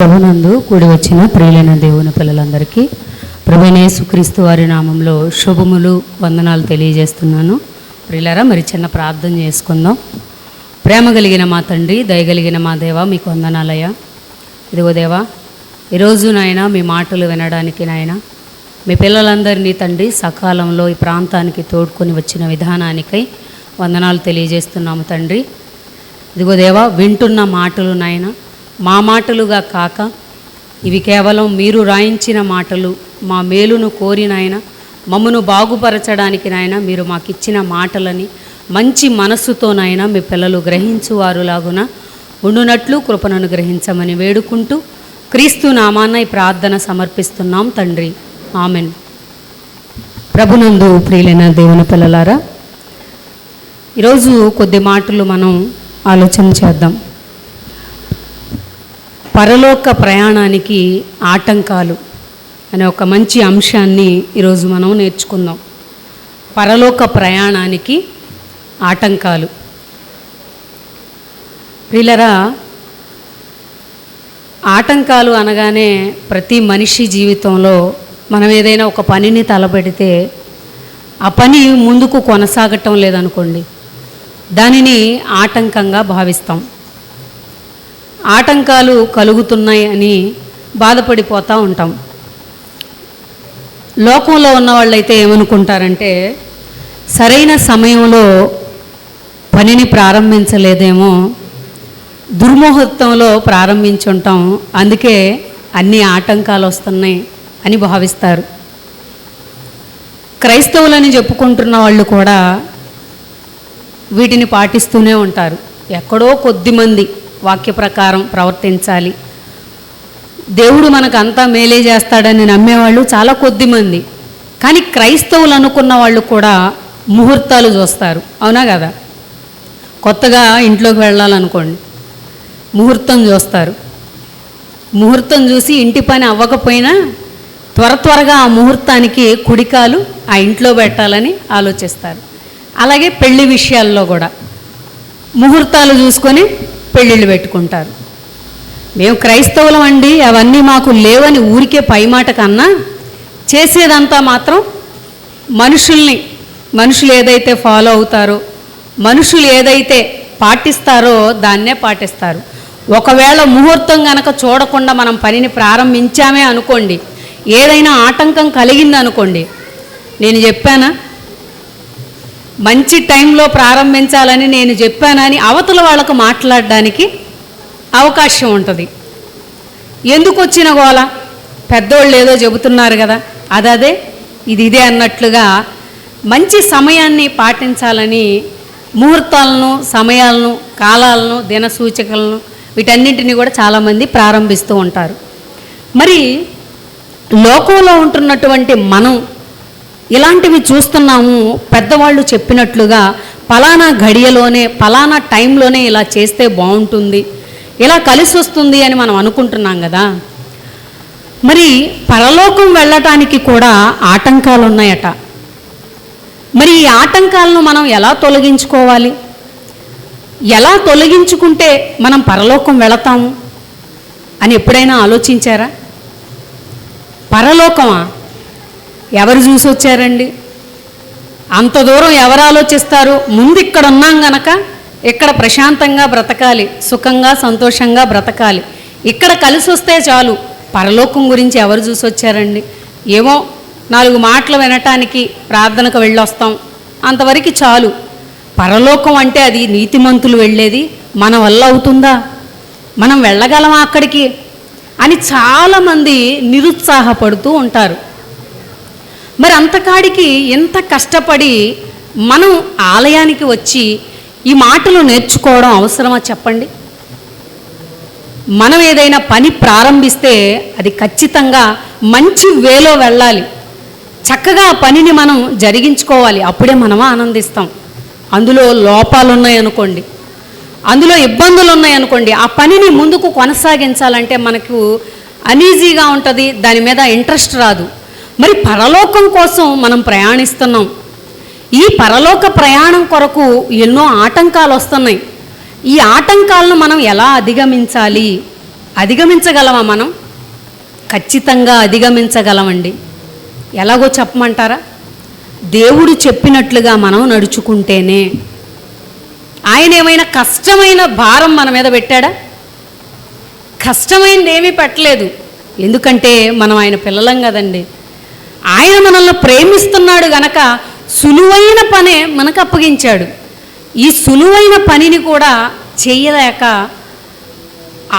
ప్రభునందు కూడి వచ్చిన ప్రియులైన దేవుని పిల్లలందరికీ ప్రభువైన యేసుక్రీస్తు వారి నామంలో శుభములు వందనాలు తెలియజేస్తున్నాను. ప్రియులారా, మరి చిన్న ప్రార్థన చేసుకుందాం. ప్రేమ కలిగిన మా తండ్రి, దయగలిగిన మా దేవ, మీకు వందనాలయ్యా. ఇదిగో దేవా, ఈరోజు నాయన మీ మాటలు వినడానికి నాయన మీ పిల్లలందరినీ తండ్రి సకాలంలో ఈ ప్రాంతానికి తోడుకొని వచ్చిన విధానానికై వందనాలు తెలియజేస్తున్నాము తండ్రి. ఇదిగో దేవా, వింటున్న మాటలు నాయన మా మాటలుగా కాక ఇవి కేవలం మీరు రాయించిన మాటలు, మా మేలును కోరి నాయన మమ్మను బాగుపరచడానికి నాయన మీరు మాకు ఇచ్చిన మాటలని మంచి మనస్సుతో నాయన మీ పిల్లలు గ్రహించువారులాగున ఉండునట్లు కృపణను గ్రహించమని వేడుకుంటూ క్రీస్తు నామాన ఈ ప్రార్థన సమర్పిస్తున్నాం తండ్రి, ఆమెన్. ప్రభునందు ప్రియులైన దేవుని పిల్లలారా, ఈరోజు కొద్ది మాటలు మనం ఆలోచన చేద్దాం. పరలోక ప్రయాణానికి ఆటంకాలు అనే ఒక మంచి అంశాన్ని ఈరోజు మనం నేర్చుకుందాం. పరలోక ప్రయాణానికి ఆటంకాలు. ప్రియులరా, ఆటంకాలు అనగానే ప్రతి మనిషి జీవితంలో మనం ఏదైనా ఒక పనిని తలపెడితే ఆ పని ముందుకు కొనసాగటం లేదనుకోండి, దానిని ఆటంకంగా భావిస్తాం. ఆటంకాలు కలుగుతున్నాయి అని బాధపడిపోతూ ఉంటాం. లోకంలో ఉన్న వాళ్ళైతే ఏమనుకుంటారంటే, సరైన సమయంలో పనిని ప్రారంభించలేదేమో, దుర్ముహూర్తంలో ప్రారంభించుంటాం, అందుకే అన్ని ఆటంకాలు వస్తున్నాయి అని భావిస్తారు. క్రైస్తవులని చెప్పుకుంటున్న వాళ్ళు కూడా వీటిని పాటిస్తూనే ఉంటారు. ఎక్కడో కొద్దిమంది వాక్య ప్రకారం ప్రవర్తించాలి, దేవుడు మనకు అంతా మేలే చేస్తాడని నమ్మేవాళ్ళు చాలా కొద్దిమంది. కానీ క్రైస్తవులు అనుకున్న వాళ్ళు కూడా ముహూర్తాలు చూస్తారు, అవునా కదా? కొత్తగా ఇంట్లోకి వెళ్ళాలనుకోండి, ముహూర్తం చూస్తారు. ముహూర్తం చూసి ఇంటి పని అవ్వకపోయినా త్వరగా ఆ ముహూర్తానికి కుడికాలు ఆ ఇంట్లో పెట్టాలని ఆలోచిస్తారు. అలాగే పెళ్లి విషయాల్లో కూడా ముహూర్తాలు చూసుకొని పెళ్ళిళ్ళు పెట్టుకుంటారు. మేము క్రైస్తవులం అండి, అవన్నీ మాకు లేవని ఊరికే పైమాట కన్నా చేసేదంతా మాత్రం మనుషులు ఏదైతే ఫాలో అవుతారో, మనుషులు ఏదైతే పాటిస్తారో దాన్నే పాటిస్తారు. ఒకవేళ ముహూర్తం కనుక చూడకుండా మనం పనిని ప్రారంభించామే అనుకోండి, ఏదైనా ఆటంకం కలిగిందనుకోండి, నేను చెప్పానా మంచి టైంలో ప్రారంభించాలని, నేను చెప్పానని అవతల వాళ్ళకు మాట్లాడడానికి అవకాశం ఉంటుంది. ఎందుకు వచ్చిన గోల, పెద్దోళ్ళు ఏదో చెబుతున్నారు కదా, అదే ఇదే అన్నట్లుగా మంచి సమయాన్ని పాటించాలని ముహూర్తాలను, సమయాలను, కాలాలను, దిన సూచికలను వీటన్నింటినీ కూడా చాలామంది ప్రారంభిస్తూ ఉంటారు. మరి లోకంలో ఉంటున్నటువంటి మనం ఇలాంటివి చూస్తున్నాము. పెద్దవాళ్ళు చెప్పినట్లుగా పలానా ఘడియలోనే, పలానా టైంలోనే ఇలా చేస్తే బాగుంటుంది, ఇలా కలిసి వస్తుంది అని మనం అనుకుంటున్నాం కదా. మరి పరలోకం వెళ్ళటానికి కూడా ఆటంకాలు ఉన్నాయట. మరి ఈ ఆటంకాలను మనం ఎలా తొలగించుకోవాలి? ఎలా తొలగించుకుంటే మనం పరలోకం వెళతాము అని ఎప్పుడైనా ఆలోచించారా? పరలోకమా? ఎవరు చూసి వచ్చారండి? అంత దూరం ఎవరు ఆలోచిస్తారు? ముందు ఇక్కడ ఉన్నాం గనక ఇక్కడ ప్రశాంతంగా బ్రతకాలి, సుఖంగా సంతోషంగా బ్రతకాలి, ఇక్కడ కలిసి వస్తే చాలు. పరలోకం గురించి ఎవరు చూసి వచ్చారండి? ఏమో 4 మాటలు వినటానికి ప్రార్థనకు వెళ్ళొస్తాం, అంతవరకు చాలు. పరలోకం అంటే అది నీతిమంతులు వెళ్ళేది, మన వల్ల అవుతుందా? మనం వెళ్ళగలమా అక్కడికి అని చాలామంది నిరుత్సాహపడుతూ ఉంటారు. మరి అంతకాడికి ఎంత కష్టపడి మనం ఆలయానికి వచ్చి ఈ మాటలు నేర్చుకోవడం అవసరమా చెప్పండి? మనం ఏదైనా పని ప్రారంభిస్తే అది ఖచ్చితంగా మంచి వేలో వెళ్ళాలి, చక్కగా ఆ పనిని మనం జరిగించుకోవాలి, అప్పుడే మనం ఆనందిస్తాం. అందులో లోపాలు ఉన్నాయనుకోండి, అందులో ఇబ్బందులు ఉన్నాయనుకోండి, ఆ పనిని ముందుకు కొనసాగించాలంటే మనకు అనీజీగా ఉంటుంది, దాని మీద ఇంట్రెస్ట్ రాదు. మరి పరలోకం కోసం మనం ప్రయాణిస్తున్నాం. ఈ పరలోక ప్రయాణం కొరకు ఎన్నో ఆటంకాలు వస్తున్నాయి. ఈ ఆటంకాలను మనం ఎలా అధిగమించాలి అధిగమించగలమా మనం? ఖచ్చితంగా అధిగమించగలమండి. ఎలాగో చెప్పమంటారా? దేవుడు చెప్పినట్లుగా మనం నడుచుకుంటేనే. ఆయన ఏమైనా కష్టమైన భారం మన మీద పెట్టాడా? కష్టమైనది ఏమీ పెట్టలేదు. ఎందుకంటే మనం ఆయన పిల్లలం కదండి. ఆయన మనల్ని ప్రేమిస్తున్నాడు గనక సులువైన పనే మనకు అప్పగించాడు. ఈ సులువైన పనిని కూడా చేయలేక,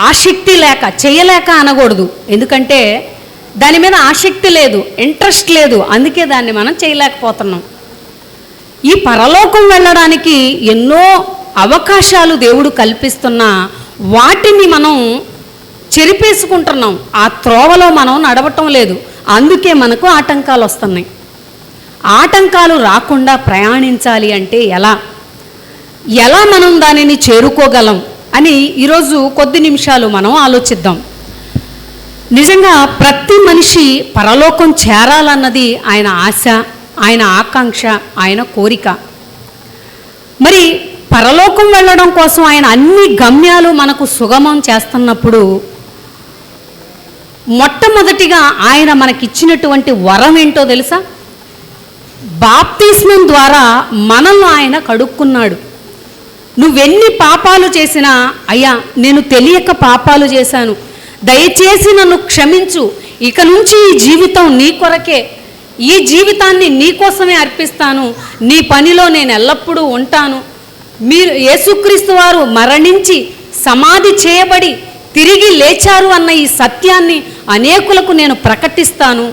ఆసక్తి లేక, చేయలేక అనకూడదు. ఎందుకంటే దాని మీద ఆసక్తి లేదు, ఇంట్రెస్ట్ లేదు, అందుకే దాన్ని మనం చేయలేకపోతున్నాం. ఈ పరలోకం వెళ్ళడానికి ఎన్నో అవకాశాలు దేవుడు కల్పిస్తున్నా వాటిని మనం చెరిపేసుకుంటున్నాం. ఆ త్రోవలో మనం నడవటం లేదు. అందుకే మనకు ఆటంకాలు వస్తున్నాయి. ఆటంకాలు రాకుండా ప్రయాణించాలి అంటే ఎలా మనం దానిని చేరుకోగలం అని ఈరోజు కొద్ది నిమిషాలు మనం ఆలోచిద్దాం. నిజంగా ప్రతి మనిషి పరలోకం చేరాలన్నది ఆయన ఆశ, ఆయన ఆకాంక్ష, ఆయన కోరిక. మరి పరలోకం వెళ్ళడం కోసం ఆయన అన్ని గమ్యాలు మనకు సుగమం చేస్తున్నప్పుడు మొట్టమొదటిగా ఆయన మనకిచ్చినటువంటి వరం ఏంటో తెలుసా? బాప్తిస్మం ద్వారా మనల్ని ఆయన కడుక్కున్నాడు. నువ్వెన్ని పాపాలు చేసినా, అయ్యా నేను తెలియక పాపాలు చేశాను, దయచేసి నన్ను క్షమించు, ఇక నుంచి ఈ జీవితం నీ కొరకే, ఈ జీవితాన్ని నీ కోసమే అర్పిస్తాను, నీ పనిలో నేను ఎల్లప్పుడూ ఉంటాను, మీరు యేసుక్రీస్తు వారు మరణించి సమాధి చేయబడి తిరిగి లేచారు అన్న ఈ సత్యాన్ని అనేకులకు నేను ప్రకటిస్తాను,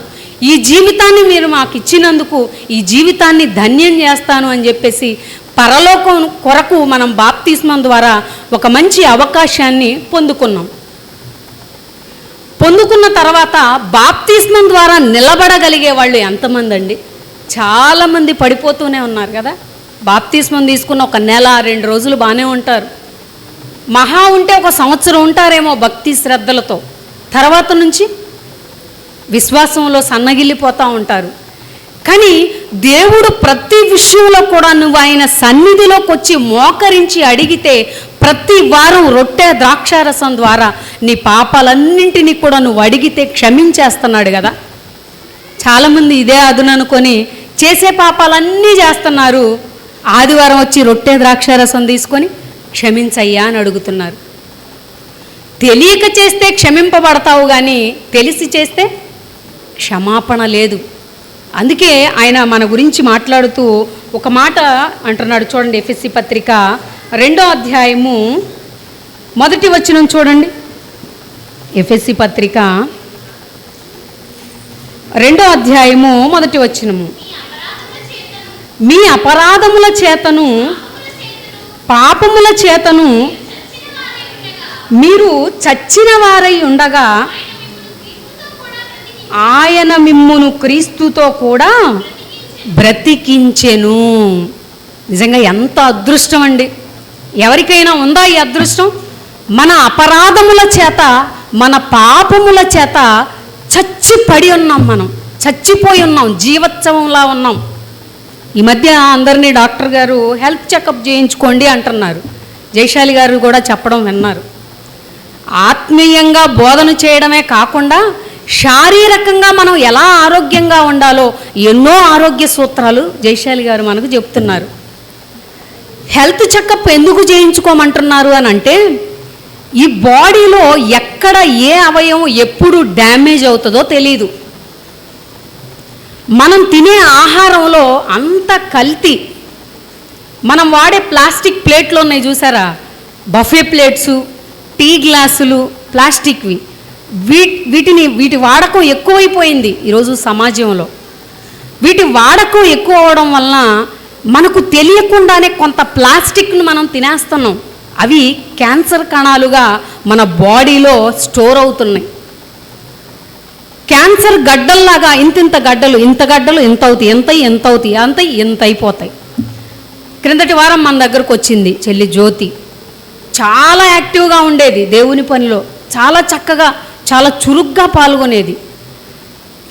ఈ జీవితాన్ని మీరు మాకు ఇచ్చినందుకు ఈ జీవితాన్ని ధన్యం చేస్తాను అని చెప్పేసి పరలోకం కొరకు మనం బాప్తిస్మం ద్వారా ఒక మంచి అవకాశాన్ని పొందుకున్న తర్వాత బాప్తిస్మం ద్వారా నిలబడగలిగే వాళ్ళు ఎంతమంది అండి? చాలామంది పడిపోతూనే ఉన్నారు కదా. బాప్తిస్మం తీసుకున్న ఒక నెల 2 రోజులు బాగానే ఉంటారు, మహా ఉంటే 1 సంవత్సరం ఉంటారేమో భక్తి శ్రద్ధలతో. తర్వాత నుంచి విశ్వాసంలో సన్నగిల్లిపోతూ ఉంటారు. కానీ దేవుడు ప్రతి విషయంలో కూడా నువ్వు ఆయన సన్నిధిలోకి వచ్చి మోకరించి అడిగితే ప్రతి వారం రొట్టె ద్రాక్షారసం ద్వారా నీ పాపాలన్నింటినీ కూడా నువ్వు అడిగితే క్షమించేస్తున్నాడు కదా. చాలామంది ఇదే అదుననుకొని చేసే పాపాలన్నీ చేస్తున్నారు. ఆదివారం వచ్చి రొట్టె ద్రాక్షారసం తీసుకొని క్షమించయ్యా అని అడుగుతున్నారు. తెలియక చేస్తే క్షమింపబడతావు, కానీ తెలిసి చేస్తే క్షమాపణ లేదు. అందుకే ఆయన మన గురించి మాట్లాడుతూ ఒక మాట అంటున్నాడు. చూడండి, ఎఫెసీ పత్రిక 2వ అధ్యాయము 1వ వచనం చూడండి. ఎఫెసీ పత్రిక 2వ అధ్యాయము 1వ వచనము. మీ అపరాధముల చేతను పాపముల చేతను మీరు చచ్చిన వారై ఉండగా ఆయన మిమ్మును క్రీస్తుతో కూడా బ్రతికించెను. నిజంగా ఎంత అదృష్టం అండి! ఎవరికైనా ఉందా ఈ అదృష్టం? మన అపరాధముల చేత, మన పాపముల చేత చచ్చిపడి ఉన్నాం, మనం చచ్చిపోయి ఉన్నాం, జీవోత్సవంలా ఉన్నాం. ఈ మధ్య అందరినీ డాక్టర్ గారు హెల్త్ చెకప్ చేయించుకోండి అంటున్నారు. జయశాలి గారు కూడా చెప్పడం విన్నారు. ఆత్మీయంగా బోధన చేయడమే కాకుండా శారీరకంగా మనం ఎలా ఆరోగ్యంగా ఉండాలో ఎన్నో ఆరోగ్య సూత్రాలు జయశాలి గారు మనకు చెప్తున్నారు. హెల్త్ చెకప్ ఎందుకు చేయించుకోమంటున్నారు అని అంటే, ఈ బాడీలో ఎక్కడ ఏ అవయవం ఎప్పుడు డ్యామేజ్ అవుతుందో తెలీదు. మనం తినే ఆహారంలో అంత కల్తీ. మనం వాడే ప్లాస్టిక్ ప్లేట్లు ఉన్నాయి చూసారా, బఫే ప్లేట్సు, టీ గ్లాసులు ప్లాస్టిక్వి. వీటి వాడకం ఎక్కువైపోయింది ఈరోజు సమాజంలో. వీటి వాడకం ఎక్కువ అవడం వలన మనకు తెలియకుండానే కొంత ప్లాస్టిక్ను మనం తినేస్తున్నాం. అవి క్యాన్సర్ కణాలుగా మన బాడీలో స్టోర్ అవుతున్నాయి. క్యాన్సర్ గడ్డల్లాగా ఇంత గడ్డలు ఇంత అవుతాయి, ఎంత అయిపోతాయి. క్రిందటి వారం మన దగ్గరకు వచ్చింది చెల్లి జ్యోతి. చాలా యాక్టివ్గా ఉండేది దేవుని పనిలో, చాలా చక్కగా, చాలా చురుగ్గా పాల్గొనేది.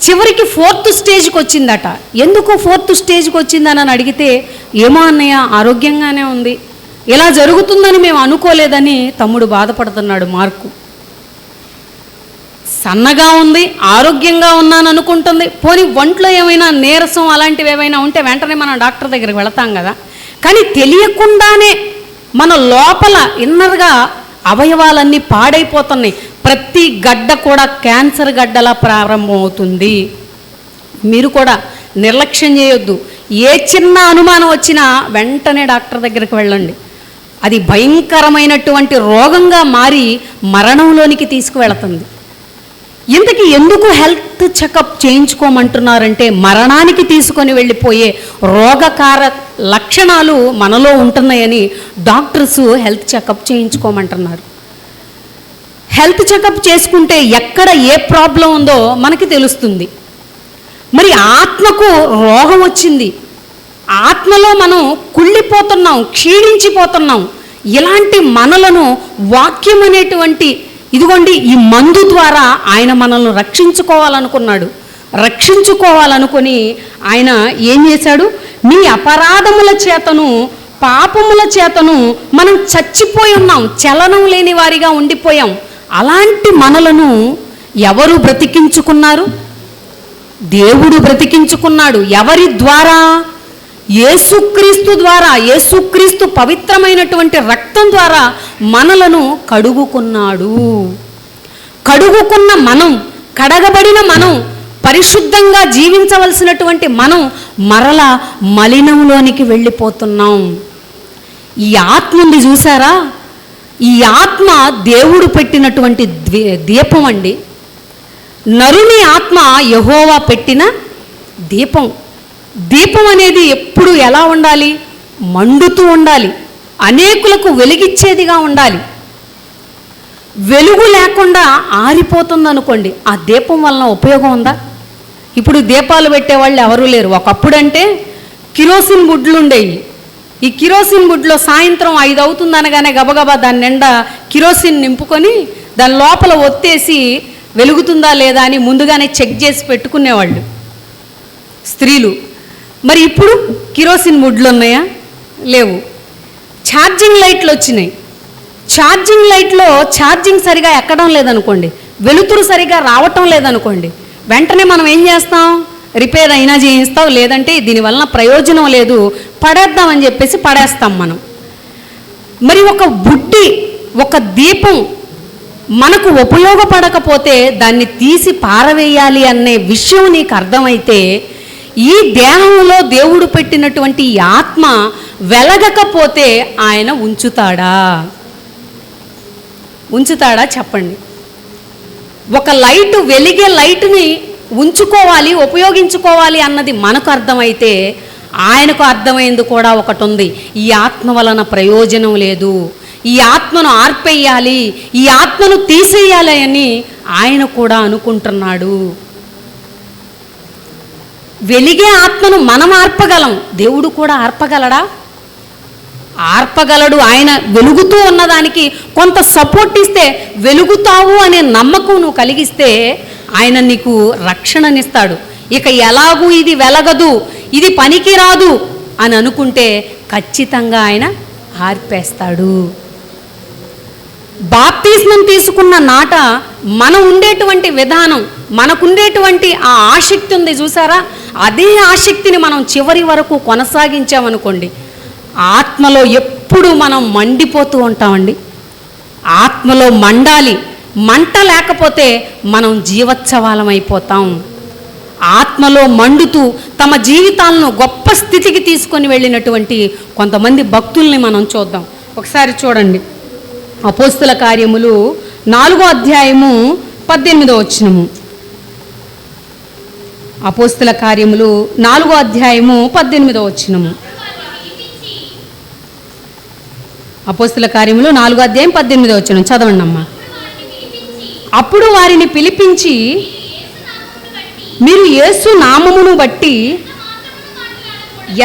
చివరికి 4th స్టేజ్కి వచ్చిందట. ఎందుకు 4th స్టేజ్కి వచ్చిందని అడిగితే, ఏమో అన్నయ్య ఆరోగ్యంగానే ఉంది, ఇలా జరుగుతుందని మేము అనుకోలేదని తమ్ముడు బాధపడుతున్నాడు మార్కు. సన్నగా ఉంది, ఆరోగ్యంగా ఉన్నాను అనుకుంటుంది. పోనీ ఒంట్లో ఏమైనా నీరసం అలాంటివి ఏమైనా ఉంటే వెంటనే మనం డాక్టర్ దగ్గరికి వెళతాం కదా. కానీ తెలియకుండానే మన లోపల ఇన్నర్గా అవయవాలన్నీ పాడైపోతున్నాయి. ప్రతి గడ్డ కూడా క్యాన్సర్ గడ్డలా ప్రారంభమవుతుంది. మీరు కూడా నిర్లక్ష్యం చేయొద్దు. ఏ చిన్న అనుమానం వచ్చినా వెంటనే డాక్టర్ దగ్గరికి వెళ్ళండి. అది భయంకరమైనటువంటి రోగంగా మారి మరణంలోనికి తీసుకువెళుతుంది. ఇంతకీ ఎందుకు హెల్త్ చెకప్ చేయించుకోమంటున్నారంటే మరణానికి తీసుకొని వెళ్ళిపోయే రోగకార లక్షణాలు మనలో ఉంటున్నాయని డాక్టర్స్ హెల్త్ చెకప్ చేయించుకోమంటున్నారు. హెల్త్ చెకప్ చేసుకుంటే ఎక్కడ ఏ ప్రాబ్లం ఉందో మనకి తెలుస్తుంది. మరి ఆత్మకు రోగం వచ్చింది, ఆత్మలో మనం కుళ్ళిపోతున్నాం, క్షీణించిపోతున్నాం. ఇలాంటి మనలను వాక్యం అనేటువంటి ఇదిగోండి ఈ మందు ద్వారా ఆయన మనల్ని రక్షించుకోవాలనుకున్నాడు. రక్షించుకోవాలనుకొని ఆయన ఏం చేశాడు? మీ అపరాధముల చేతను పాపముల చేతను మనం చచ్చిపోయి ఉన్నాం, చలనం లేని వారిగా ఉండిపోయాం. అలాంటి మనలను ఎవరు బ్రతికించుకున్నారు? దేవుడు బ్రతికించుకున్నాడు. ఎవరి ద్వారా? యేసుక్రీస్తు ద్వారా. యేసుక్రీస్తు పవిత్రమైనటువంటి రక్తం ద్వారా మనలను కడుగుకున్నాడు. కడుగుకున్న మనం, కడగబడిన మనం, పరిశుద్ధంగా జీవించవలసినటువంటి మనం మరల మలినంలోనికి వెళ్ళిపోతున్నాం. ఈ ఆత్మ ఉంది చూసారా? ఈ ఆత్మ దేవుడు పెట్టినటువంటి దీపం అండి. నరుని ఆత్మ యెహోవా పెట్టిన దీపం. దీపం అనేది ఎప్పుడు ఎలా ఉండాలి? మండుతూ ఉండాలి, అనేకులకు వెలిగిచ్చేదిగా ఉండాలి. వెలుగు లేకుండా ఆరిపోతుంది అనుకోండి, ఆ దీపం వలన ఉపయోగం ఉందా? ఇప్పుడు దీపాలు పెట్టేవాళ్ళు ఎవరూ లేరు. ఒకప్పుడు అంటే కిరోసిన్ బుడ్లు ఉండేవి. ఈ కిరోసిన్ బుడ్లో సాయంత్రం 5 అవుతుంది అనగానే గబగబా దాని నిండా కిరోసిన్ నింపుకొని దాని లోపల ఒత్తేసి వెలుగుతుందా లేదా అని ముందుగానే చెక్ చేసి పెట్టుకునేవాళ్ళు స్త్రీలు. మరి ఇప్పుడు కిరోసిన్ బుడ్లు ఉన్నాయా? లేవు. ఛార్జింగ్ లైట్లు వచ్చినాయి. ఛార్జింగ్ లైట్లో ఛార్జింగ్ సరిగా ఎక్కడం లేదనుకోండి, వెలుతురు సరిగా రావటం లేదనుకోండి, వెంటనే మనం ఏం చేస్తాం? రిపేర్ అయినా చేయిస్తాం, లేదంటే దీనివల్ల ప్రయోజనం లేదు పడేద్దామని చెప్పేసి పడేస్తాం మనం. మరి ఒక బుడ్డి, ఒక దీపం మనకు ఉపయోగపడకపోతే దాన్ని తీసి పారవేయాలి అనే విషయం నీకు అర్థమైతే, ఈ దేహంలో దేవుడు పెట్టినటువంటి ఈ ఆత్మ వెలగకపోతే ఆయన ఉంచుతాడా చెప్పండి? ఒక లైటు, వెలిగే లైటుని ఉంచుకోవాలి, ఉపయోగించుకోవాలి అన్నది మనకు అర్థమైతే ఆయనకు అర్థమైంది కూడా ఒకటి ఉంది. ఈ ఆత్మ వలన ప్రయోజనం లేదు, ఈ ఆత్మను ఆర్పేయాలి, ఈ ఆత్మను తీసేయాలి అని ఆయన కూడా అనుకుంటున్నాడు. వెలిగే ఆత్మను మనం ఆర్పగలం, దేవుడు కూడా ఆర్పగలడా? ఆర్పగలడు. ఆయన వెలుగుతూ ఉన్నదానికి కొంత సపోర్ట్ ఇస్తే, వెలుగుతావు అనే నమ్మకం నువ్వు కలిగిస్తే ఆయన నీకు రక్షణనిస్తాడు. ఇక ఎలాగూ ఇది వెలగదు, ఇది పనికిరాదు అని అనుకుంటే ఖచ్చితంగా ఆయన ఆర్పేస్తాడు. బాప్తిస్మం తీసుకున్న నాట మనం ఉండేటువంటి విధానం, మనకుండేటువంటి ఆ ఆసక్తి ఉంది చూసారా? అదే ఆసక్తిని మనం చివరి వరకు కొనసాగించామనుకోండి, ఆత్మలో ఎప్పుడు మనం మండిపోతూ ఉంటామండి. ఆత్మలో మండాలి. మంట లేకపోతే మనం జీవోత్సవాలం అయిపోతాం. ఆత్మలో మండుతూ తమ జీవితాలను గొప్ప స్థితికి తీసుకొని వెళ్ళినటువంటి కొంతమంది భక్తుల్ని మనం చూద్దాం. ఒకసారి చూడండి, అపోస్తుల కార్యములు 4వ అధ్యాయము 18వ వచనము. అపోస్తుల కార్యములు 4వ అధ్యాయము 18వ వచనము. అపోస్తుల కార్యములు 4వ అధ్యాయం 18వ వచనం చదవండి అమ్మా. అప్పుడు వారిని పిలిపించి, మీరు యేసు నామమును బట్టి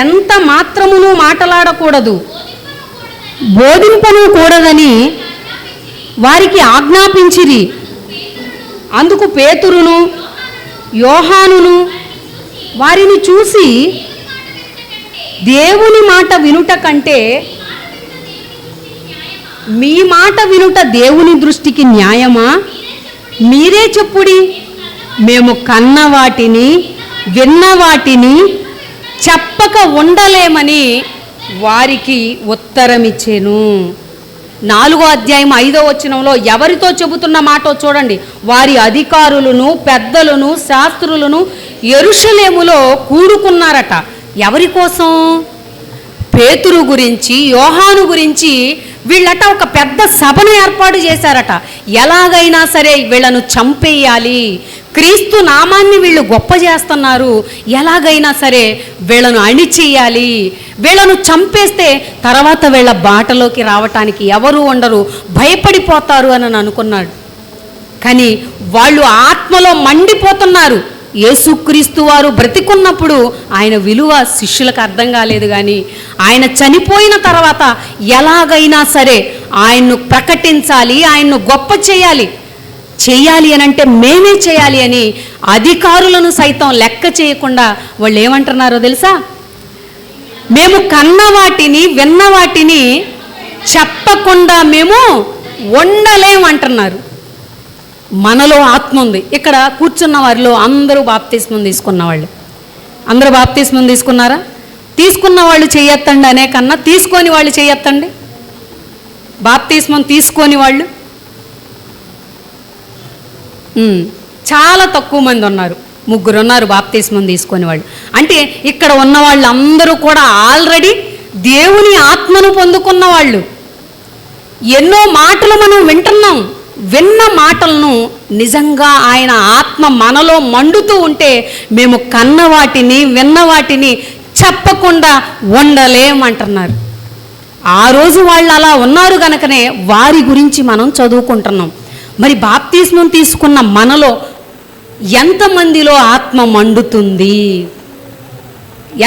ఎంత మాత్రమును మాటలాడకూడదు, బోధింపను కూడదని వారికి ఆజ్ఞాపించిరి. అందుకు పేతురును యోహానును వారిని చూసి, దేవుని మాట వినుట కంటే మీ మాట వినుట దేవుని దృష్టికి న్యాయమా? మీరే చెప్పుడి. మేము కన్న వాటిని విన్న వాటిని చెప్పక ఉండలేమని వారికి ఉత్తరమిచ్చెను. 4వ అధ్యాయం 5వ వచనంలో ఎవరితో చెబుతున్న మాటో చూడండి. వారి అధికారులను, పెద్దలను, శాస్త్రులను యెరూషలేములో కూడుకున్నారట. ఎవరి కోసం? పేతురు గురించి, యోహాను గురించి వీళ్ళట ఒక పెద్ద సభను ఏర్పాటు చేశారట. ఎలాగైనా సరే వీళ్ళను చంపేయాలి, క్రీస్తు నామాన్ని వీళ్ళు గొప్ప చేస్తున్నారు, ఎలాగైనా సరే వీళ్ళను అణిచేయాలి, వీళ్ళను చంపేస్తే తర్వాత వీళ్ళ బాటలోకి రావటానికి ఎవరు ఉండరు, భయపడిపోతారు అని అనుకున్నాడు. కానీ వాళ్ళు ఆత్మలో మండిపోతున్నారు. యేసుక్రీస్తు వారు బ్రతికున్నప్పుడు ఆయన విలువ శిష్యులకు అర్థం కాలేదు. కానీ ఆయన చనిపోయిన తర్వాత ఎలాగైనా సరే ఆయన్ను ప్రకటించాలి, ఆయన్ను గొప్ప చేయాలి అని అంటే మేమే చేయాలి అని అధికారులను సైతం లెక్క చేయకుండా వాళ్ళు ఏమంటున్నారో తెలుసా? మేము కన్న వాటిని విన్న వాటిని చెప్పకుండా మేము ఉండలేమంటున్నారు. మనలో ఆత్మ ఉంది. ఇక్కడ కూర్చున్న వారిలో అందరూ బాప్తిస్మం తీసుకున్న వాళ్ళు. అందరూ బాప్తిస్మం తీసుకున్నారా? తీసుకున్న వాళ్ళు చేయొత్తండి అనే కన్నా తీసుకొని వాళ్ళు చేయొత్తండి. బాప్తిస్మం తీసుకొని వాళ్ళు చాలా తక్కువ మంది ఉన్నారు. 3 ఉన్నారు బాప్తిస్మం తీసుకొని వాళ్ళు. అంటే ఇక్కడ ఉన్న వాళ్ళందరూ కూడా ఆల్రెడీ దేవుని ఆత్మను పొందుకున్న వాళ్ళు. ఎన్నో మాటలు మనం వింటున్నాం. విన్న మాటలను నిజంగా ఆయన ఆత్మ మనలో మండుతూ ఉంటే మేము కన్న వాటిని విన్న వాటిని చెప్పకుండా ఉండలేమంటున్నారు. ఆ రోజు వాళ్ళు అలా ఉన్నారు కనుకనే వారి గురించి మనం చదువుకుంటున్నాం. మరి బాప్తిస్మం తీసుకున్న మనలో ఎంతమందిలో ఆత్మ మండుతుంది?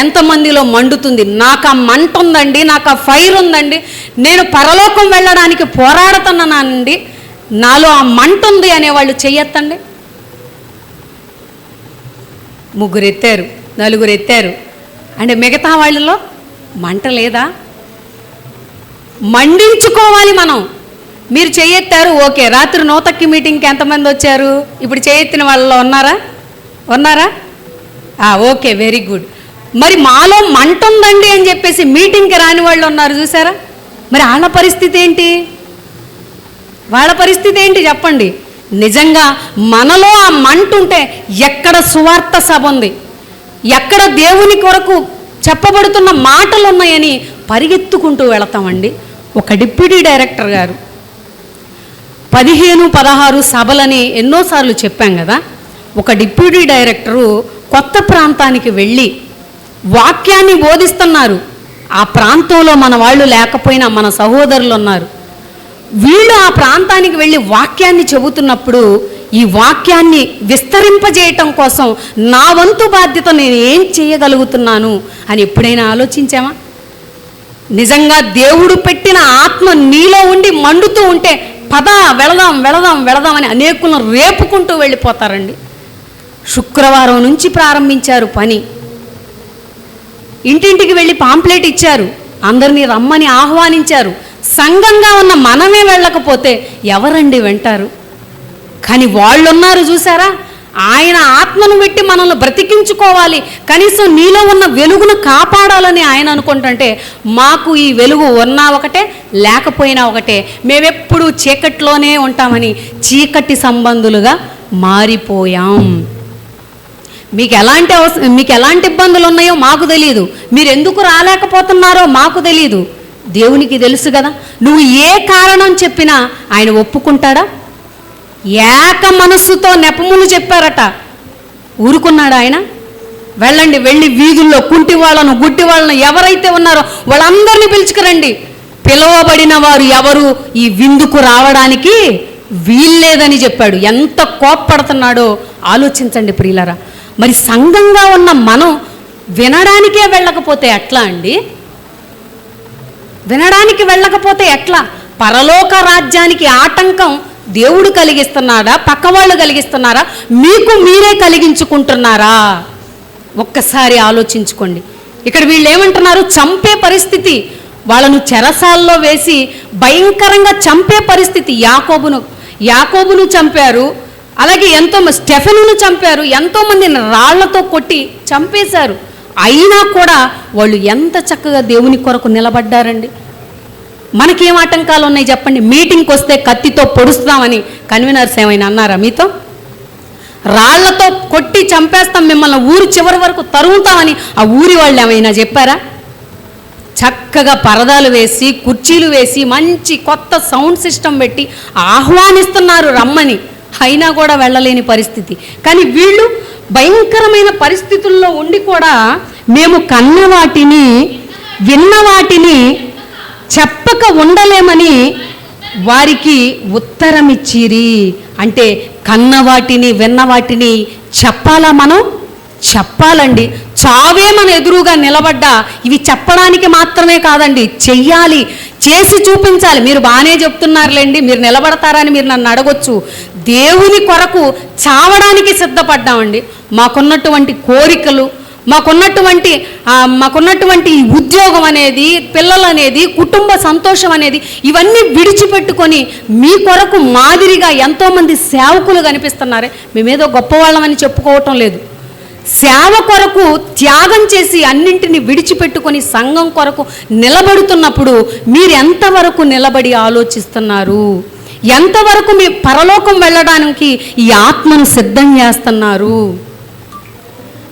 ఎంతమందిలో మండుతుంది? నాకు ఆ మంట ఉందండి, నాకు ఆ ఫైర్ ఉందండి, నేను పరలోకం వెళ్ళడానికి పోరాడుతున్నానండి, నాలో ఆ మంట ఉంది అనేవాళ్ళు చెయ్యొత్తండి. 3 ఎత్తారు, 4 ఎత్తారు అంటే మిగతా వాళ్ళలో మంట లేదా? మండించుకోవాలి మనం. మీరు చెయ్యెత్తారు, ఓకే. రాత్రి నోతక్కి మీటింగ్కి ఎంతమంది వచ్చారు? ఇప్పుడు చేయెత్తిన వాళ్ళలో ఉన్నారా? Okay, very good. మరి మాలో మంట ఉందండి అని చెప్పేసి మీటింగ్కి రాని వాళ్ళు ఉన్నారు చూసారా? మరి వాళ్ళ పరిస్థితి ఏంటి చెప్పండి. నిజంగా మనలో ఆ మంట ఉంటే ఎక్కడ సువార్త సభ ఉంది, ఎక్కడ దేవుని కొరకు చెప్పబడుతున్న మాటలు ఉన్నాయని పరిగెత్తుకుంటూ వెళతామండి. ఒక డిప్యూటీ డైరెక్టర్ గారు 15-16 సభలని ఎన్నోసార్లు చెప్పాం కదా. ఒక డిప్యూటీ డైరెక్టరు కొత్త ప్రాంతానికి వెళ్ళి వాక్యాన్ని బోధిస్తున్నారు. ఆ ప్రాంతంలో మన వాళ్ళు లేకపోయినా మన సహోదరులు ఉన్నారు. వీళ్ళు ఆ ప్రాంతానికి వెళ్ళి వాక్యాన్ని చెబుతున్నప్పుడు ఈ వాక్యాన్ని విస్తరింపజేయటం కోసం నా వంతు బాధ్యత నేను ఏం చేయగలుగుతున్నాను అని ఎప్పుడైనా ఆలోచించామా? నిజంగా దేవుడు పెట్టిన ఆత్మ నీలో ఉండి మండుతూ ఉంటే పద వెళదాం అని అనేకులను రేపుకుంటూ వెళ్ళిపోతారండి. శుక్రవారం నుంచి ప్రారంభించారు పని. ఇంటింటికి వెళ్ళి పాంప్లెట్ ఇచ్చారు, అందరినీ రమ్మని ఆహ్వానించారు. సంఘంగా ఉన్న మనమే వెళ్ళకపోతే ఎవరండి వింటారు? కానీ వాళ్ళు ఉన్నారు చూసారా? ఆయన ఆత్మను పెట్టి మనల్ని బ్రతికించుకోవాలి, కనీసం నీలో ఉన్న వెలుగును కాపాడాలని ఆయన అనుకుంటుంటే మాకు ఈ వెలుగు ఉన్నా ఒకటే లేకపోయినా ఒకటే, మేమెప్పుడు చీకట్లోనే ఉంటామని చీకటి సంబంధులుగా మారిపోయాం. మీకు ఎలాంటి ఇబ్బందులు ఉన్నాయో మాకు తెలియదు, మీరు ఎందుకు రాలేకపోతున్నారో మాకు తెలియదు. దేవునికి తెలుసు కదా. నువ్వు ఏ కారణం చెప్పినా ఆయన ఒప్పుకుంటాడా? ఏక మనస్సుతో నెపములు చెప్పారట, ఊరుకున్నాడు ఆయన? వెళ్ళి వీధుల్లో కుంటి వాళ్ళను, గుడ్డి వాళ్ళను ఎవరైతే ఉన్నారో వాళ్ళందరినీ పిలుచుకురండి, పిలువబడిన వారు ఎవరు ఈ విందుకు రావడానికి వీల్లేదని చెప్పాడు. ఎంత కోప్పడుతున్నాడో ఆలోచించండి ప్రియులారా. మరి సంఘంగా ఉన్న మనం వినడానికే వెళ్ళకపోతే ఎట్లా అండి? వినడానికి వెళ్ళకపోతే ఎట్లా? పరలోక రాజ్యానికి ఆటంకం దేవుడు కలిగిస్తున్నాడా, పక్కవాళ్ళు కలిగిస్తున్నారా, మీకు మీరే కలిగించుకుంటున్నారా? ఒక్కసారి ఆలోచించుకోండి. ఇక్కడ వీళ్ళు ఏమంటున్నారు? చంపే పరిస్థితి, వాళ్ళను చెరసాల్లో వేసి భయంకరంగా చంపే పరిస్థితి. యాకోబును చంపారు, అలాగే స్టెఫెనును చంపారు, ఎంతోమందిని రాళ్లతో కొట్టి చంపేశారు. అయినా కూడా వాళ్ళు ఎంత చక్కగా దేవుని కొరకు నిలబడ్డారండి. మనకేం ఆటంకాలు ఉన్నాయి చెప్పండి? మీటింగ్కి వస్తే కత్తితో పొడుస్తామని కన్వీనర్స్ ఏమైనా అన్నారా మీతో? రాళ్లతో కొట్టి చంపేస్తాం, మిమ్మల్ని ఊరు చివరి వరకు తరుగుతామని ఆ ఊరి వాళ్ళు ఏమైనా చెప్పారా? చక్కగా పరదాలు వేసి, కుర్చీలు వేసి, మంచి కొత్త సౌండ్ సిస్టమ్ పెట్టి ఆహ్వానిస్తున్నారు రమ్మని. అయినా కూడా వెళ్ళలేని పరిస్థితి. కానీ వీళ్ళు భయంకరమైన పరిస్థితుల్లో ఉండి కూడా మేము కన్న వాటిని విన్న వాటిని చెప్పక ఉండలేమని వారికి ఉత్తరం ఇచ్చిరి. అంటే కన్న వాటిని విన్న వాటిని చెప్పాలా? మనం చెప్పాలండి. చావే మన ఎదురుగా నిలబడ్డా ఇవి చెప్పడానికి మాత్రమే కాదండి, చెయ్యాలి, చేసి చూపించాలి. మీరు బాగానే చెప్తున్నారులేండి, మీరు నిలబడతారని మీరు నన్ను అడగొచ్చు. దేవుని కొరకు చావడానికి సిద్ధపడ్డామండి. మాకున్నటువంటి కోరికలు, మాకున్నటువంటి ఉద్యోగం అనేది, పిల్లలు అనేది, కుటుంబ సంతోషం అనేది, ఇవన్నీ విడిచిపెట్టుకొని మీ కొరకు మాదిరిగా ఎంతోమంది సేవకులు కనిపిస్తున్నారే. మేమేదో గొప్పవాళ్ళమని చెప్పుకోవటం లేదు. సేవ కొరకు త్యాగం చేసి అన్నింటినీ విడిచిపెట్టుకొని సంఘం కొరకు నిలబడుతున్నప్పుడు మీరు ఎంతవరకు నిలబడి ఆలోచిస్తున్నారు? ఎంతవరకు మీ పరలోకం వెళ్ళడానికి ఈ ఆత్మను సిద్ధం చేస్తున్నారు?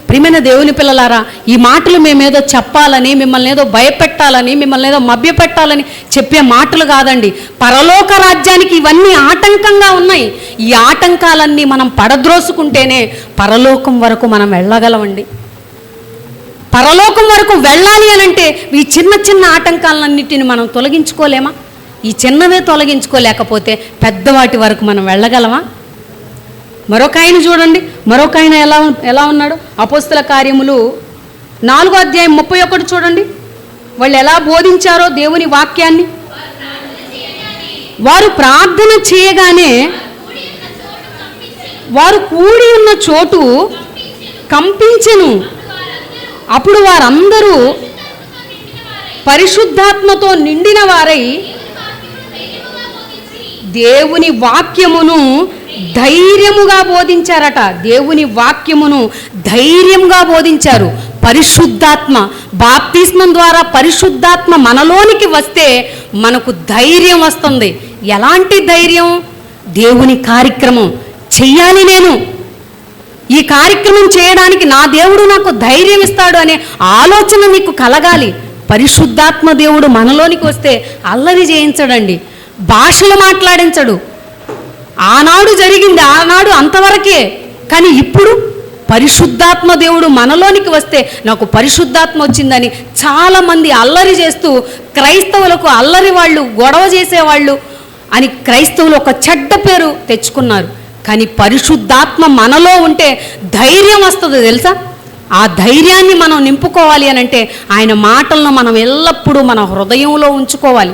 ప్రియమైన దేవుని పిల్లలారా, ఈ మాటలు మేమేదో చెప్పాలని, మిమ్మల్ని ఏదో భయపెట్టాలని, మిమ్మల్ని ఏదో మభ్యపెట్టాలని చెప్పే మాటలు కాదండి. పరలోక రాజ్యానికి ఇవన్నీ ఆటంకంగా ఉన్నాయి. ఈ ఆటంకాలన్నీ మనం పడద్రోసుకుంటేనే పరలోకం వరకు మనం వెళ్ళగలమండి. పరలోకం వరకు వెళ్ళాలి అని అంటే ఈ చిన్న చిన్న ఆటంకాలన్నింటిని మనం తొలగించుకోలేమా? ఈ చిన్నవే తొలగించుకోలేకపోతే పెద్దవాటి వరకు మనం వెళ్ళగలమా? మరొక ఆయన చూడండి, మరొక ఆయన ఎలా ఉన్నాడు? అపోస్తల కార్యములు 4వ అధ్యాయం 31 చూడండి. వాళ్ళు ఎలా బోధించారో దేవుని వాక్యాన్ని. వారు ప్రార్థన చేయగానే వారు కూడి ఉన్న చోటు కంపించెను. అప్పుడు వారందరూ పరిశుద్ధాత్మతో నిండిన వారై దేవుని వాక్యమును ధైర్యముగా బోధించారట. దేవుని వాక్యమును ధైర్యంగా బోధించారు. పరిశుద్ధాత్మ, బాప్తిస్మం ద్వారా పరిశుద్ధాత్మ మనలోనికి వస్తే మనకు ధైర్యం వస్తుంది. ఎలాంటి ధైర్యం? దేవుని కార్యక్రమం చెయ్యాలి, నేను ఈ కార్యక్రమం చేయడానికి నా దేవుడు నాకు ధైర్యం ఇస్తాడు అనే ఆలోచన నీకు కలగాలి. పరిశుద్ధాత్మ దేవుడు మనలోనికి వస్తే అల్లరి చేయించడండి, భాషలు మాట్లాడించడు. ఆనాడు జరిగింది, ఆనాడు అంతవరకే. కానీ ఇప్పుడు పరిశుద్ధాత్మ దేవుడు మనలోనికి వస్తే నాకు పరిశుద్ధాత్మ వచ్చిందని చాలామంది అల్లరి చేస్తూ క్రైస్తవులకు అల్లరి వాళ్ళు, గొడవ చేసేవాళ్ళు అని క్రైస్తవులు ఒక చెడ్డ పేరు తెచ్చుకున్నారు. కానీ పరిశుద్ధాత్మ మనలో ఉంటే ధైర్యం వస్తుంది తెలుసా? ఆ ధైర్యాన్ని మనం నింపుకోవాలి అని అంటే ఆయన మాటలను మనం ఎల్లప్పుడూ మన హృదయంలో ఉంచుకోవాలి.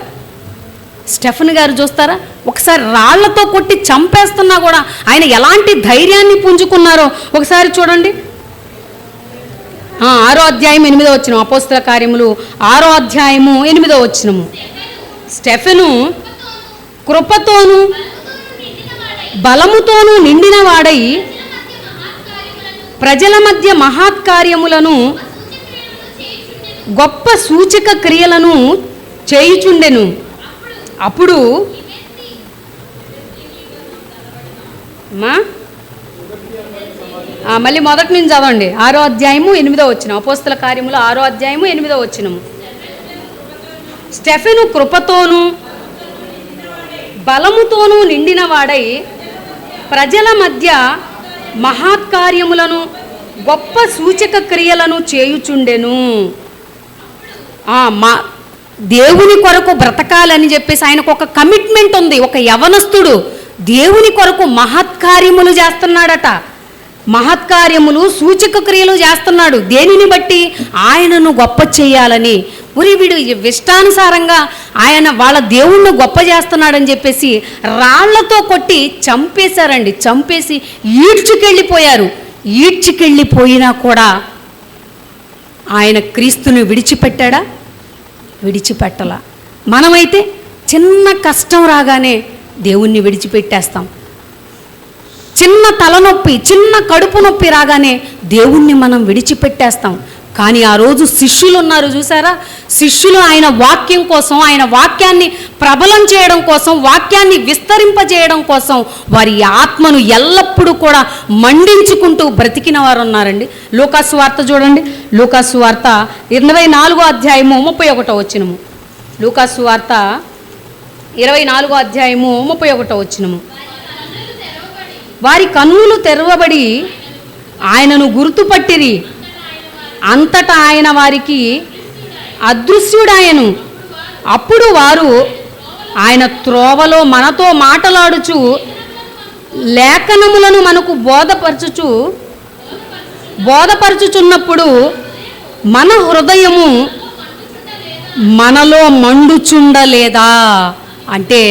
స్టెఫెన్ గారు చూస్తారా, ఒకసారి రాళ్లతో కొట్టి చంపేస్తున్నా కూడా ఆయన ఎలాంటి ధైర్యాన్ని పుంజుకున్నారో ఒకసారి చూడండి. 6వ అధ్యాయం 8వ వచనం, అపోస్తల కార్యములు 6వ అధ్యాయము 8వ వచనము. స్టెఫెను కృపతోను బలముతోనూ నిండిన వాడై ప్రజల మధ్య మహత్కార్యములను గొప్ప సూచక క్రియలను చేయుచుండెను. అప్పుడు మళ్ళీ మొదటి నుంచి చదవండి. 6వ అధ్యాయము 8వ వచనం, అపోస్తల కార్యములు 6వ అధ్యాయము 8వ వచనము. స్టెఫెను కృపతోనూ బలముతోనూ నిండిన వాడై ప్రజల మధ్య మహత్కార్యములను గొప్ప సూచక క్రియలను చేయుచుండెను. దేవుని కొరకు బ్రతకాలని చెప్పేసి ఆయనకు ఒక కమిట్మెంట్ ఉంది. ఒక యవనస్తుడు దేవుని కొరకు మహత్కార్యములు చేస్తున్నాడట. మహత్కార్యములు, సూచక క్రియలు చేస్తున్నాడు. దేనిని బట్టి? ఆయనను గొప్ప చేయాలని. వీడు ఇష్టానుసారంగా ఆయన వాళ్ళ దేవుణ్ణి గొప్ప చేస్తున్నాడని చెప్పేసి రాళ్లతో కొట్టి చంపేశారండి. చంపేసి ఈడ్చుకెళ్ళిపోయారు. ఈడ్చుకెళ్ళిపోయినా కూడా ఆయన క్రీస్తుని విడిచిపెట్టాడా? విడిచిపెట్టలా. మనమైతే చిన్న కష్టం రాగానే దేవుణ్ణి విడిచిపెట్టేస్తాం. చిన్న తలనొప్పి, చిన్న కడుపు నొప్పి రాగానే దేవుణ్ణి మనం విడిచిపెట్టేస్తాం. కానీ ఆ రోజు శిష్యులు ఉన్నారు చూసారా, శిష్యులు ఆయన వాక్యం కోసం, ఆయన వాక్యాన్ని ప్రబలం చేయడం కోసం, వాక్యాన్ని విస్తరింపజేయడం కోసం వారి ఆత్మను ఎల్లప్పుడూ కూడా మండించుకుంటూ బ్రతికిన వారు ఉన్నారండి. లూకాసు వార్త చూడండి, లూకాసు వార్త 24వ అధ్యాయము 31వ వచనము. లూకాసు వార్త 24వ అధ్యాయము 31వ వచనము. వారి కన్నులు తెరవబడి ఆయనను గుర్తుపట్టిరి. అంతటా ఆయన వారికి అదృశ్యుడాయను. అప్పుడు వారు ఆయన త్రోవలో మనతో మాటలాడుచు లేఖనములను మనకు బోధపరచుచున్నప్పుడు మన హృదయము మనలో మండుచుండలేదా అంటే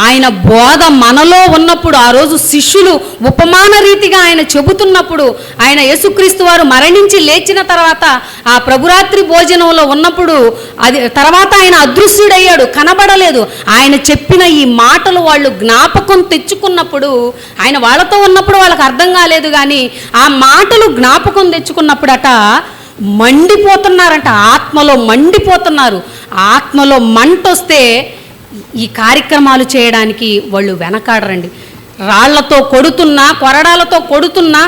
ఆయన బోధ మనలో ఉన్నప్పుడు, ఆ రోజు శిష్యులు ఉపమాన రీతిగా ఆయన చెబుతున్నప్పుడు, ఆయన యేసుక్రీస్తు వారు మరణించి లేచిన తర్వాత ఆ ప్రభురాత్రి భోజనంలో ఉన్నప్పుడు, అది తర్వాత ఆయన అదృశ్యుడయ్యాడు, కనబడలేదు. ఆయన చెప్పిన ఈ మాటలు వాళ్ళు జ్ఞాపకం తెచ్చుకున్నప్పుడు, ఆయన వాళ్ళతో ఉన్నప్పుడు వాళ్ళకి అర్థం కాలేదు, కానీ ఆ మాటలు జ్ఞాపకం తెచ్చుకున్నప్పుడట మండిపోతున్నారంట, ఆత్మలో మండిపోతున్నారు. ఆత్మలో మంటొస్తే ఈ కార్యక్రమాలు చేయడానికి వాళ్ళు వెనకాడరండి. రాళ్లతో కొడుతున్నా, కొరడాలతో కొడుతున్నా,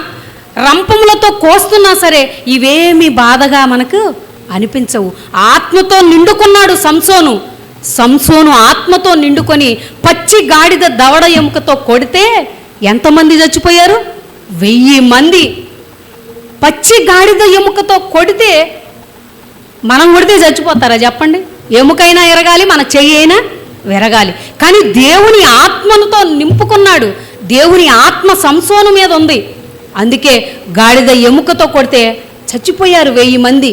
రంపములతో కోస్తున్నా సరే ఇవేమీ బాధగా మనకు అనిపించవు. ఆత్మతో నిండుకున్నాడు సంసోను ఆత్మతో నిండుకొని పచ్చి గాడిద దవడ ఎముకతో కొడితే ఎంతమంది చచ్చిపోయారు? 1000 మంది. పచ్చి గాడిద ఎముకతో కొడితే మనం కొడితే చచ్చిపోతారా చెప్పండి? ఎముకైనా ఎరగాలి, మన చెయ్యి అయినా విరగాలి. కానీ దేవుని ఆత్మతో నింపుకున్నాడు. దేవుని ఆత్మ సంసోను మీద ఉంది. అందుకే గాడిద ఎముకతో కొడితే చచ్చిపోయారు 1000 మంది.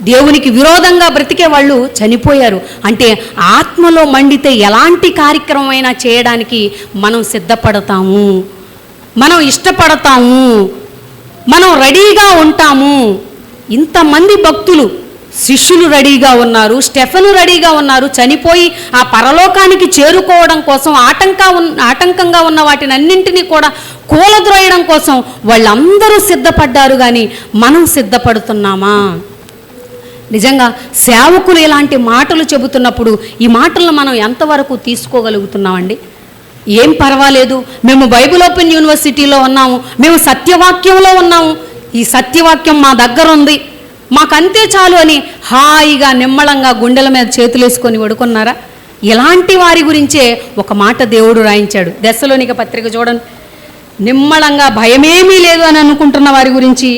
దేవునికి విరోధంగా బ్రతికే వాళ్ళు చనిపోయారు. అంటే ఆత్మలో మండితే ఎలాంటి కార్యక్రమమైనా చేయడానికి మనం సిద్ధపడతాము, మనం ఇష్టపడతాము, మనం రెడీగా ఉంటాము. ఇంతమంది భక్తులు, శిష్యులు రెడీగా ఉన్నారు, స్టెఫెను రెడీగా ఉన్నారు. చనిపోయి ఆ పరలోకానికి చేరుకోవడం కోసం ఆటంకంగా ఉన్న వాటిని అన్నింటినీ కూడా కూలద్రోయడం కోసం వాళ్ళందరూ సిద్ధపడ్డారు. కానీ మనం సిద్ధపడుతున్నామా? నిజంగా సేవకులు ఇలాంటి మాటలు చెబుతున్నప్పుడు ఈ మాటలను మనం ఎంతవరకు తీసుకోగలుగుతున్నామండి? ఏం పర్వాలేదు, మేము బైబిల్ ఓపెన్ యూనివర్సిటీలో ఉన్నాము, మేము సత్యవాక్యంలో ఉన్నాము, ఈ సత్యవాక్యం మా దగ్గర ఉంది, మాకంతే చాలు అని హాయిగా నిమ్మళంగా గుండెల మీద చేతులేసుకొని పడుకున్నారా? ఇలాంటి వారి గురించే ఒక మాట దేవుడు రాయించాడు. తెస్సలోనిక పత్రిక చూడండి. నిమ్మళంగా భయమేమీ లేదు అని అనుకుంటున్న వారి గురించి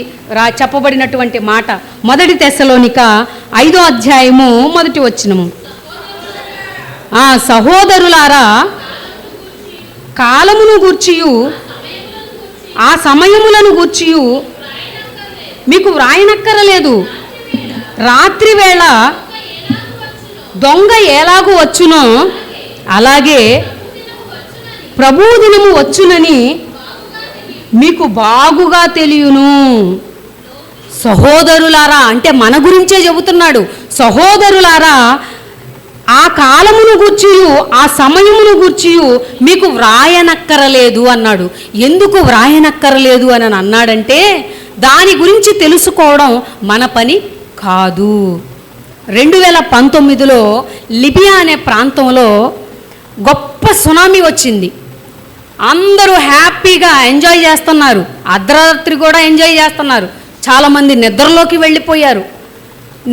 చెప్పబడినటువంటి మాట. 1 తెస్సలోనిక 5వ అధ్యాయము 1వ వచనము. సహోదరులారా, కాలమును గూర్చియు ఆ సమయములను గూర్చియు మీకు వ్రాయనక్కరలేదు. రాత్రి వేళ దొంగ ఎలాగూ వచ్చునో అలాగే ప్రభువు దినము వచ్చునని మీకు బాగుగా తెలియను. సహోదరులారా అంటే మన గురించే చెబుతున్నాడు. సహోదరులారా, ఆ కాలమును గూర్చియు ఆ సమయమును గూర్చియు మీకు వ్రాయనక్కరలేదు అన్నాడు. ఎందుకు వ్రాయనక్కరలేదు అని అన్నాడంటే దాని గురించి తెలుసుకోవడం మన పని కాదు. 2019లో లిబియా అనే ప్రాంతంలో గొప్ప సునామీ వచ్చింది. అందరూ హ్యాపీగా ఎంజాయ్ చేస్తున్నారు, అర్ధరాత్రి కూడా ఎంజాయ్ చేస్తున్నారు. చాలామంది నిద్రలోకి వెళ్ళిపోయారు.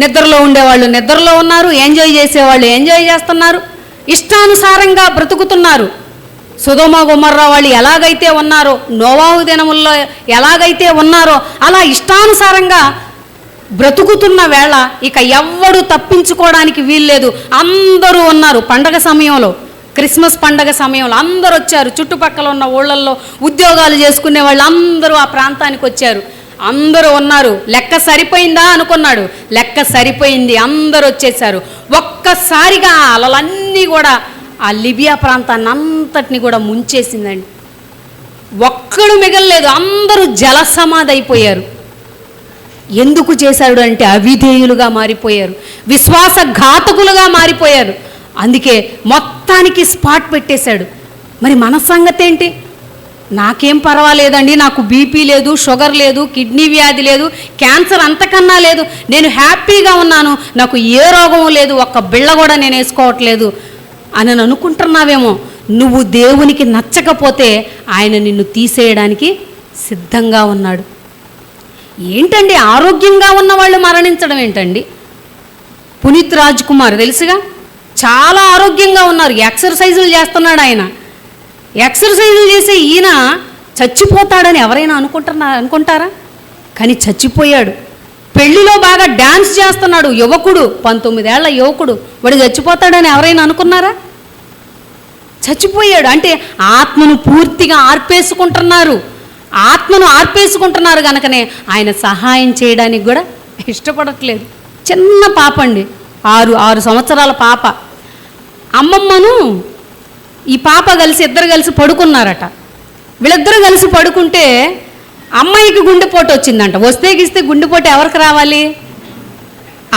నిద్రలో ఉండేవాళ్ళు నిద్రలో ఉన్నారు, ఎంజాయ్ చేసేవాళ్ళు ఎంజాయ్ చేస్తున్నారు, ఇష్టానుసారంగా బ్రతుకుతున్నారు. సొదొమ గొమొర్రా వాళ్ళు ఎలాగైతే ఉన్నారో, నోవాహు దినముల్లో ఎలాగైతే ఉన్నారో అలా ఇష్టానుసారంగా బ్రతుకుతున్న వేళ ఇక ఎవ్వడు తప్పించుకోవడానికి వీల్లేదు. అందరూ ఉన్నారు. పండగ సమయంలో, క్రిస్మస్ పండగ సమయంలో అందరూ వచ్చారు. చుట్టుపక్కల ఉన్న ఊళ్ళల్లో ఉద్యోగాలు చేసుకునే వాళ్ళు అందరూ ఆ ప్రాంతానికి వచ్చారు. అందరూ ఉన్నారు. లెక్క సరిపోయిందా అనుకున్నాడు, లెక్క సరిపోయింది, అందరూ వచ్చేసారు. ఒక్కసారిగా అలలన్నీ కూడా ఆ లిబియా ప్రాంతాన్ని అంతటిని కూడా ముంచేసిందండి. ఒక్కడు మిగలలేదు, అందరూ జలసమాధి అయిపోయారు. ఎందుకు చేశాడు అంటే అవిధేయులుగా మారిపోయారు, విశ్వాసఘాతకులుగా మారిపోయారు. అందుకే మొత్తానికి స్పాట్ పెట్టేశాడు. మరి మన సంగతి ఏంటి? నాకేం పర్వాలేదండి, నాకు బీపీ లేదు, షుగర్ లేదు, కిడ్నీ వ్యాధి లేదు, క్యాన్సర్ అంతకన్నా లేదు, నేను హ్యాపీగా ఉన్నాను, నాకు ఏ రోగం లేదు, ఒక్క బిళ్ళ కూడా నేను వేసుకోవట్లేదు అని అనుకుంటున్నావేమో. నువ్వు దేవునికి నచ్చకపోతే ఆయన నిన్ను తీసేయడానికి సిద్ధంగా ఉన్నాడు. ఏంటండి ఆరోగ్యంగా ఉన్న వాళ్ళు మరణించడం ఏంటండి? పునీత్ రాజ్ కుమార్ తెలుసుగా, చాలా ఆరోగ్యంగా ఉన్నారు, ఎక్సర్సైజులు చేస్తున్నాడు ఆయన. ఎక్సర్సైజులు చేసే ఈయన చచ్చిపోతాడని ఎవరైనా అనుకుంటారా? కానీ చచ్చిపోయాడు. పెళ్లిలో బాగా డ్యాన్స్ చేస్తున్నాడు యువకుడు, 19 ఏళ్ల యువకుడు, వాడు చచ్చిపోతాడని ఎవరైనా అనుకున్నారా? చచ్చిపోయాడు. అంటే ఆత్మను పూర్తిగా ఆత్మను ఆర్పేసుకుంటున్నారు కనుకనే ఆయన సహాయం చేయడానికి కూడా ఇష్టపడట్లేదు. చిన్న పాప అండి, 6 సంవత్సరాల పాప. అమ్మమ్మను ఈ పాప ఇద్దరు కలిసి పడుకున్నారట. వీళ్ళిద్దరూ కలిసి పడుకుంటే అమ్మాయికి గుండెపోటు వచ్చిందంట. వస్తే గుండెపోటు ఎవరికి రావాలి?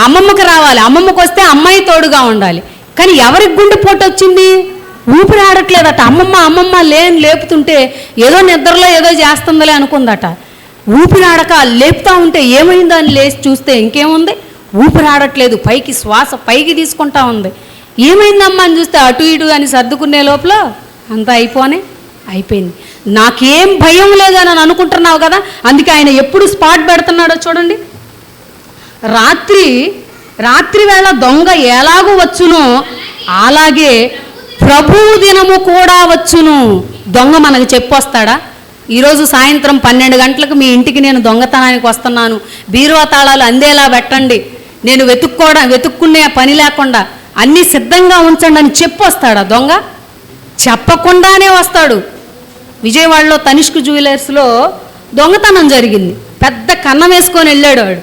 అమ్మమ్మకి రావాలి. అమ్మమ్మకి వస్తే అమ్మాయి తోడుగా ఉండాలి. కానీ ఎవరికి గుండెపోటు వచ్చింది? ఊపిరి ఆడట్లేదట. అమ్మమ్మ లేపుతుంటే ఏదో నిద్రలో ఏదో చేస్తుందిలే అనుకుందట. ఊపిరి ఆడక లేపుతా ఉంటే ఏమైందో అని లేచి చూస్తే ఇంకేముంది, ఊపిరి ఆడట్లేదు, శ్వాస పైకి తీసుకుంటా ఉంది. ఏమైందమ్మా అని చూస్తే అటు ఇటు అని సర్దుకునే లోపల అంతా అయిపోయింది. నాకేం భయం లేదు అని అనుకుంటున్నావు కదా, అందుకే ఆయన ఎప్పుడు స్పాట్ పెడుతున్నాడో చూడండి. రాత్రి వేళ దొంగ ఎలాగూ వచ్చునో అలాగే ప్రభువు దినము కూడా వచ్చును. దొంగ మనకు చెప్పొస్తాడా? ఈరోజు సాయంత్రం 12 గంటలకు మీ ఇంటికి నేను దొంగతనానికి వస్తున్నాను, బీరువా తాళాలు అందేలా పెట్టండి, నేను వెతుక్కునే పని లేకుండా అన్నీ సిద్ధంగా ఉంచండి అని చెప్పొస్తాడా దొంగ? చెప్పకుండానే వస్తాడు. విజయవాడలో తనిష్క్ జ్యువెలర్స్లో దొంగతనం జరిగింది. పెద్ద కన్నం వేసుకొని వెళ్ళాడు వాడు.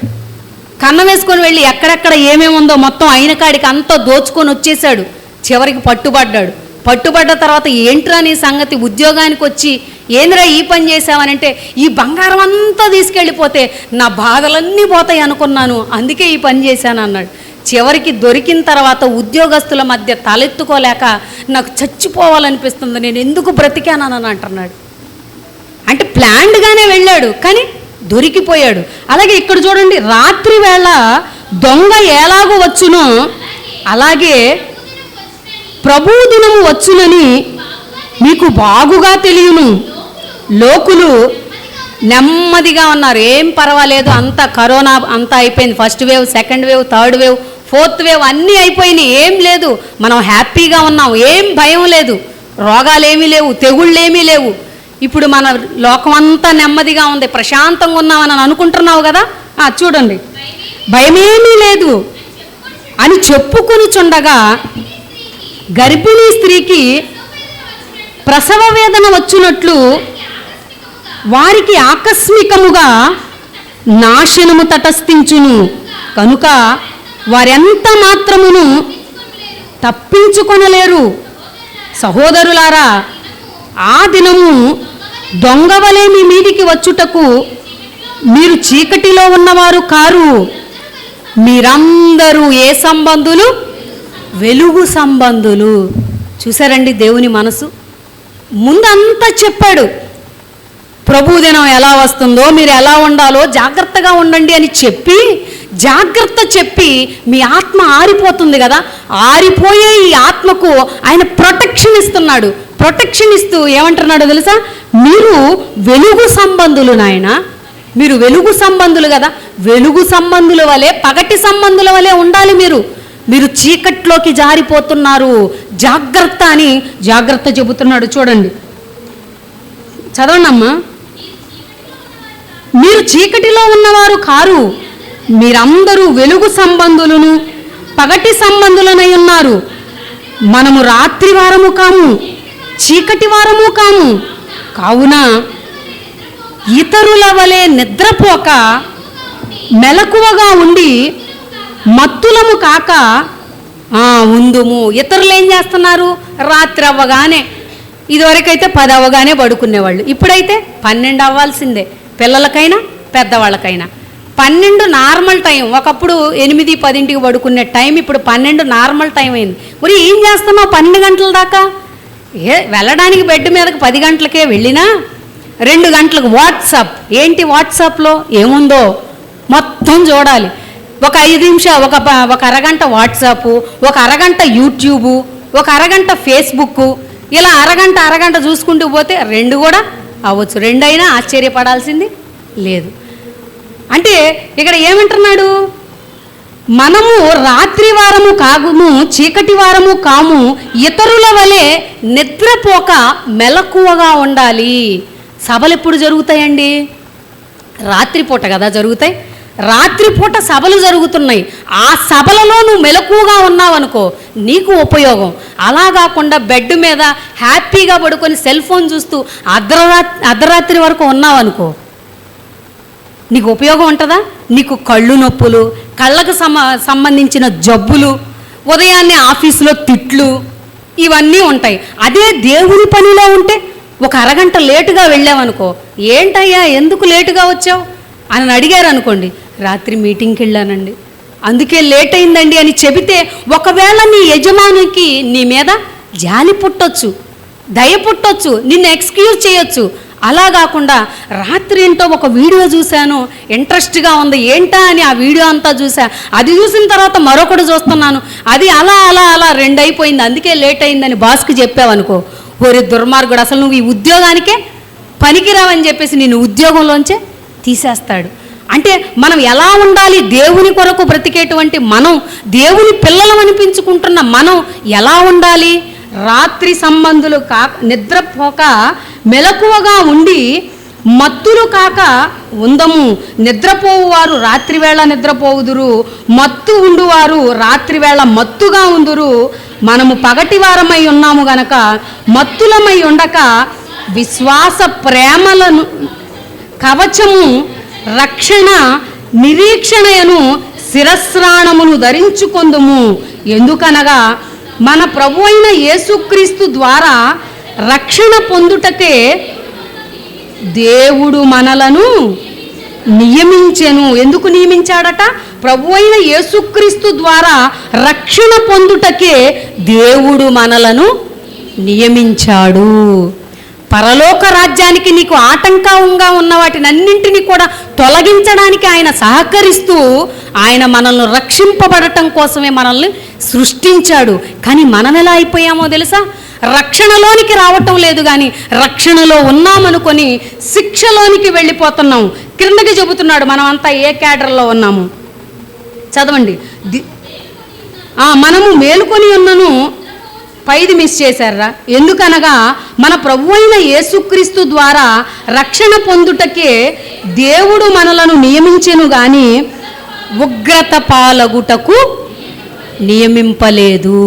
కన్నం వేసుకొని వెళ్ళి ఎక్కడెక్కడ ఏమేమి ఉందో మొత్తం అయిన కాడికి అంతా దోచుకొని వచ్చేసాడు. చివరికి పట్టుబడ్డ తర్వాత ఏంట్రా నీ సంగతి, ఉద్యోగానికి వచ్చి ఏంద్రా ఈ పని చేసావనంటే, ఈ బంగారం అంతా తీసుకెళ్ళిపోతే నా బాధలన్నీ పోతాయి అనుకున్నాను, అందుకే ఈ పని చేశాను అన్నాడు. చివరికి దొరికిన తర్వాత ఉద్యోగస్తుల మధ్య తలెత్తుకోలేక నాకు చచ్చిపోవాలనిపిస్తుంది, నేను ఎందుకు బ్రతికానని అంటున్నాడు. అంటే ప్లాన్డ్గానే వెళ్ళాడు కానీ దొరికిపోయాడు. అలాగే ఇక్కడ చూడండి, రాత్రి వేళ దొంగ ఎలాగూ వచ్చునో అలాగే ప్రభువు దినము వచ్చునని మీకు బాగుగా తెలియను. లోకులు నెమ్మదిగా ఉన్నారు, ఏం పర్వాలేదు, అంతా కరోనా అంతా అయిపోయింది, first wave, second wave, third wave, fourth wave అన్నీ అయిపోయినాయి, ఏం లేదు, మనం హ్యాపీగా ఉన్నాం, ఏం భయం లేదు, రోగాలేమీ లేవు, తెగుళ్ళేమీ లేవు, ఇప్పుడు మన లోకం అంతా నెమ్మదిగా ఉంది, ప్రశాంతంగా ఉన్నామని అనుకుంటున్నావు కదా. చూడండి, భయమేమీ లేదు అని చెప్పుకొనుచుండగా గర్భిణీ స్త్రీకి ప్రసవ వేదన వచ్చినట్లు వారికి ఆకస్మికముగా నాశనము తటస్థించును. కనుక వారెంత మాత్రమును తప్పించుకొనలేరు. సహోదరులారా, ఆ దినము దొంగవలే మీ మీదికి వచ్చుటకు మీరు చీకటిలో ఉన్నవారు కారు, మీరందరూ ఏ సంబంధులు? వెలుగు సంబంధులు. చూసారండి దేవుని మనసు. ముందంతా చెప్పాడు, ప్రభు దినం ఎలా వస్తుందో, మీరు ఎలా ఉండాలో జాగ్రత్తగా ఉండండి అని చెప్పి మీ ఆత్మ ఆరిపోతుంది కదా, ఆరిపోయే ఈ ఆత్మకు ఆయన ప్రొటెక్షన్ ఇస్తున్నాడు. ప్రొటెక్షన్ ఇస్తూ ఏమంటున్నాడో తెలుసా? మీరు వెలుగు సంబంధులు నాయన, మీరు వెలుగు సంబంధులు కదా, వెలుగు సంబంధుల వలె, పగటి సంబంధుల వలె ఉండాలి. మీరు చీకట్లోకి జారిపోతున్నారు, జాగ్రత్త అని జాగ్రత్త చెబుతున్నాడు. చూడండి, చదవండి అమ్మా. మీరు చీకటిలో ఉన్నవారు కారు, మీరందరూ వెలుగు సంబంధులను పగటి సంబంధులనై ఉన్నారు. మనము రాత్రి వారము కాము, చీకటి వారము కాము. కావున ఇతరుల వలె నిద్రపోక మెలకువగా ఉండి మత్తులము కాక ఉందుము. ఇతరులు ఏం చేస్తున్నారు? రాత్రి అవ్వగానే, ఇదివరకైతే 10 అవ్వగానే పడుకునేవాళ్ళు, ఇప్పుడైతే 12 అవ్వాల్సిందే, పిల్లలకైనా పెద్దవాళ్ళకైనా. 12 నార్మల్ టైం. ఒకప్పుడు 8, 10ంటికి పడుకునే టైం ఇప్పుడు 12 నార్మల్ టైం అయింది. మరి ఏం చేస్తున్నావు 12 గంటల దాకా? వెళ్ళడానికి బెడ్ మీదకి 10 గంటలకే వెళ్ళినా 2 గంటలకు వాట్సాప్. ఏంటి వాట్సాప్లో ఏముందో మొత్తం చూడాలి. ఒక 5 నిమిషాలు, ఒక అరగంట వాట్సాపు, ఒక అరగంట యూట్యూబు, ఒక అరగంట ఫేస్బుక్. ఇలా అరగంట చూసుకుంటూ పోతే 2 కూడా అవ్వచ్చు. 2 అయినా ఆశ్చర్యపడాల్సింది లేదు. అంటే ఇక్కడ ఏమంటున్నాడు, మనము రాత్రి వారము కాగుము, చీకటి వారము కాము, ఇతరుల వలె నిద్రపోక మెలకువగా ఉండాలి. సభలు ఎప్పుడు జరుగుతాయండి? రాత్రిపూట కదా జరుగుతాయి. రాత్రిపూట సభలు జరుగుతున్నాయి. ఆ సభలలో నువ్వు మెలకువగా ఉన్నావనుకో నీకు ఉపయోగం. అలా కాకుండా బెడ్ మీద హ్యాపీగా పడుకొని సెల్ ఫోన్ చూస్తూ అర్ధరాత్రి వరకు ఉన్నావనుకో నీకు ఉపయోగం ఉంటుందా? నీకు కళ్ళు నొప్పులు, కళ్ళకు సంబంధించిన జబ్బులు, ఉదయాన్నే ఆఫీసులో తిట్లు, ఇవన్నీ ఉంటాయి. అదే దేవుని పనిలో ఉంటే ఒక అరగంట లేటుగా వెళ్ళావనుకో, ఏంటయ్యా ఎందుకు లేటుగా వచ్చావు అని అడిగారు అనుకోండి, రాత్రి మీటింగ్కి వెళ్ళానండి అందుకే లేట్ అయిందండి అని చెబితే ఒకవేళ నీ యజమానికి నీ మీద జాలి పుట్టొచ్చు, దయ పుట్టొచ్చు, నిన్ను ఎక్స్క్యూజ్ చేయొచ్చు. అలా కాకుండా రాత్రి ఏంటో ఒక వీడియో చూశాను, ఇంట్రెస్ట్గా ఉంది, ఏంటా అని ఆ వీడియో అంతా చూసా, అది చూసిన తర్వాత మరొకటి చూస్తున్నాను, అది అలా 2 అయిపోయింది అందుకే లేట్ అయిందని బాస్కి చెప్పావనుకో, ఓరి దుర్మార్గుడు అసలు నువ్వు ఈ ఉద్యోగానికే పనికిరావని చెప్పేసి నిన్ను ఉద్యోగంలోంచే తీసేస్తాడు. అంటే మనం ఎలా ఉండాలి? దేవుని కొరకు బ్రతికేటువంటి మనం, దేవుని పిల్లలం అనిపించుకుంటున్న మనం ఎలా ఉండాలి? రాత్రి సంబంధులు కాక నిద్రపోక మెలకువగా ఉండి మత్తులు కాక ఉందము. నిద్రపోవువారు రాత్రివేళ నిద్రపోవుదురు, మత్తు ఉండువారు రాత్రివేళ మత్తుగా ఉందురు. మనము పగటివారమై ఉన్నాము గనక మత్తులమై ఉండక విశ్వాస ప్రేమలను కవచము రక్షణ నిరీక్షణయను శిరస్రాణమును ధరించుకొందుము. ఎందుకనగా మన ప్రభు అయిన యేసుక్రీస్తు ద్వారా రక్షణ పొందుటకే దేవుడు మనలను నియమించెను. ఎందుకు నియమించాడట? ప్రభు అయిన యేసుక్రీస్తు ద్వారా రక్షణ పొందుటకే దేవుడు మనలను నియమించాడు. పరలోక రాజ్యానికి నీకు ఆటంకంగా ఉన్న వాటినన్నింటినీ కూడా తొలగించడానికి ఆయన సహకరిస్తూ ఆయన మనల్ని రక్షింపబడటం కోసమే మనల్ని సృష్టించాడు. కానీ మనం ఎలా అయిపోయామో తెలుసా? రక్షణలోనికి రావటం లేదు, కానీ రక్షణలో ఉన్నామనుకొని శిక్షలోనికి వెళ్ళిపోతున్నాం. క్రిందకి చెబుతున్నాడు, మనం అంతా ఏ క్యాడర్లో ఉన్నాము చదవండి. మనము మేలుకొని ఉన్నను, పైది మిస్ చేశారా? ఎందుకనగా మన ప్రభు అయిన యేసుక్రీస్తు ద్వారా రక్షణ పొందుటకే దేవుడు మనలను నియమించెను గాని ఉగ్రత పాలగుటకు నియమింపలేదు.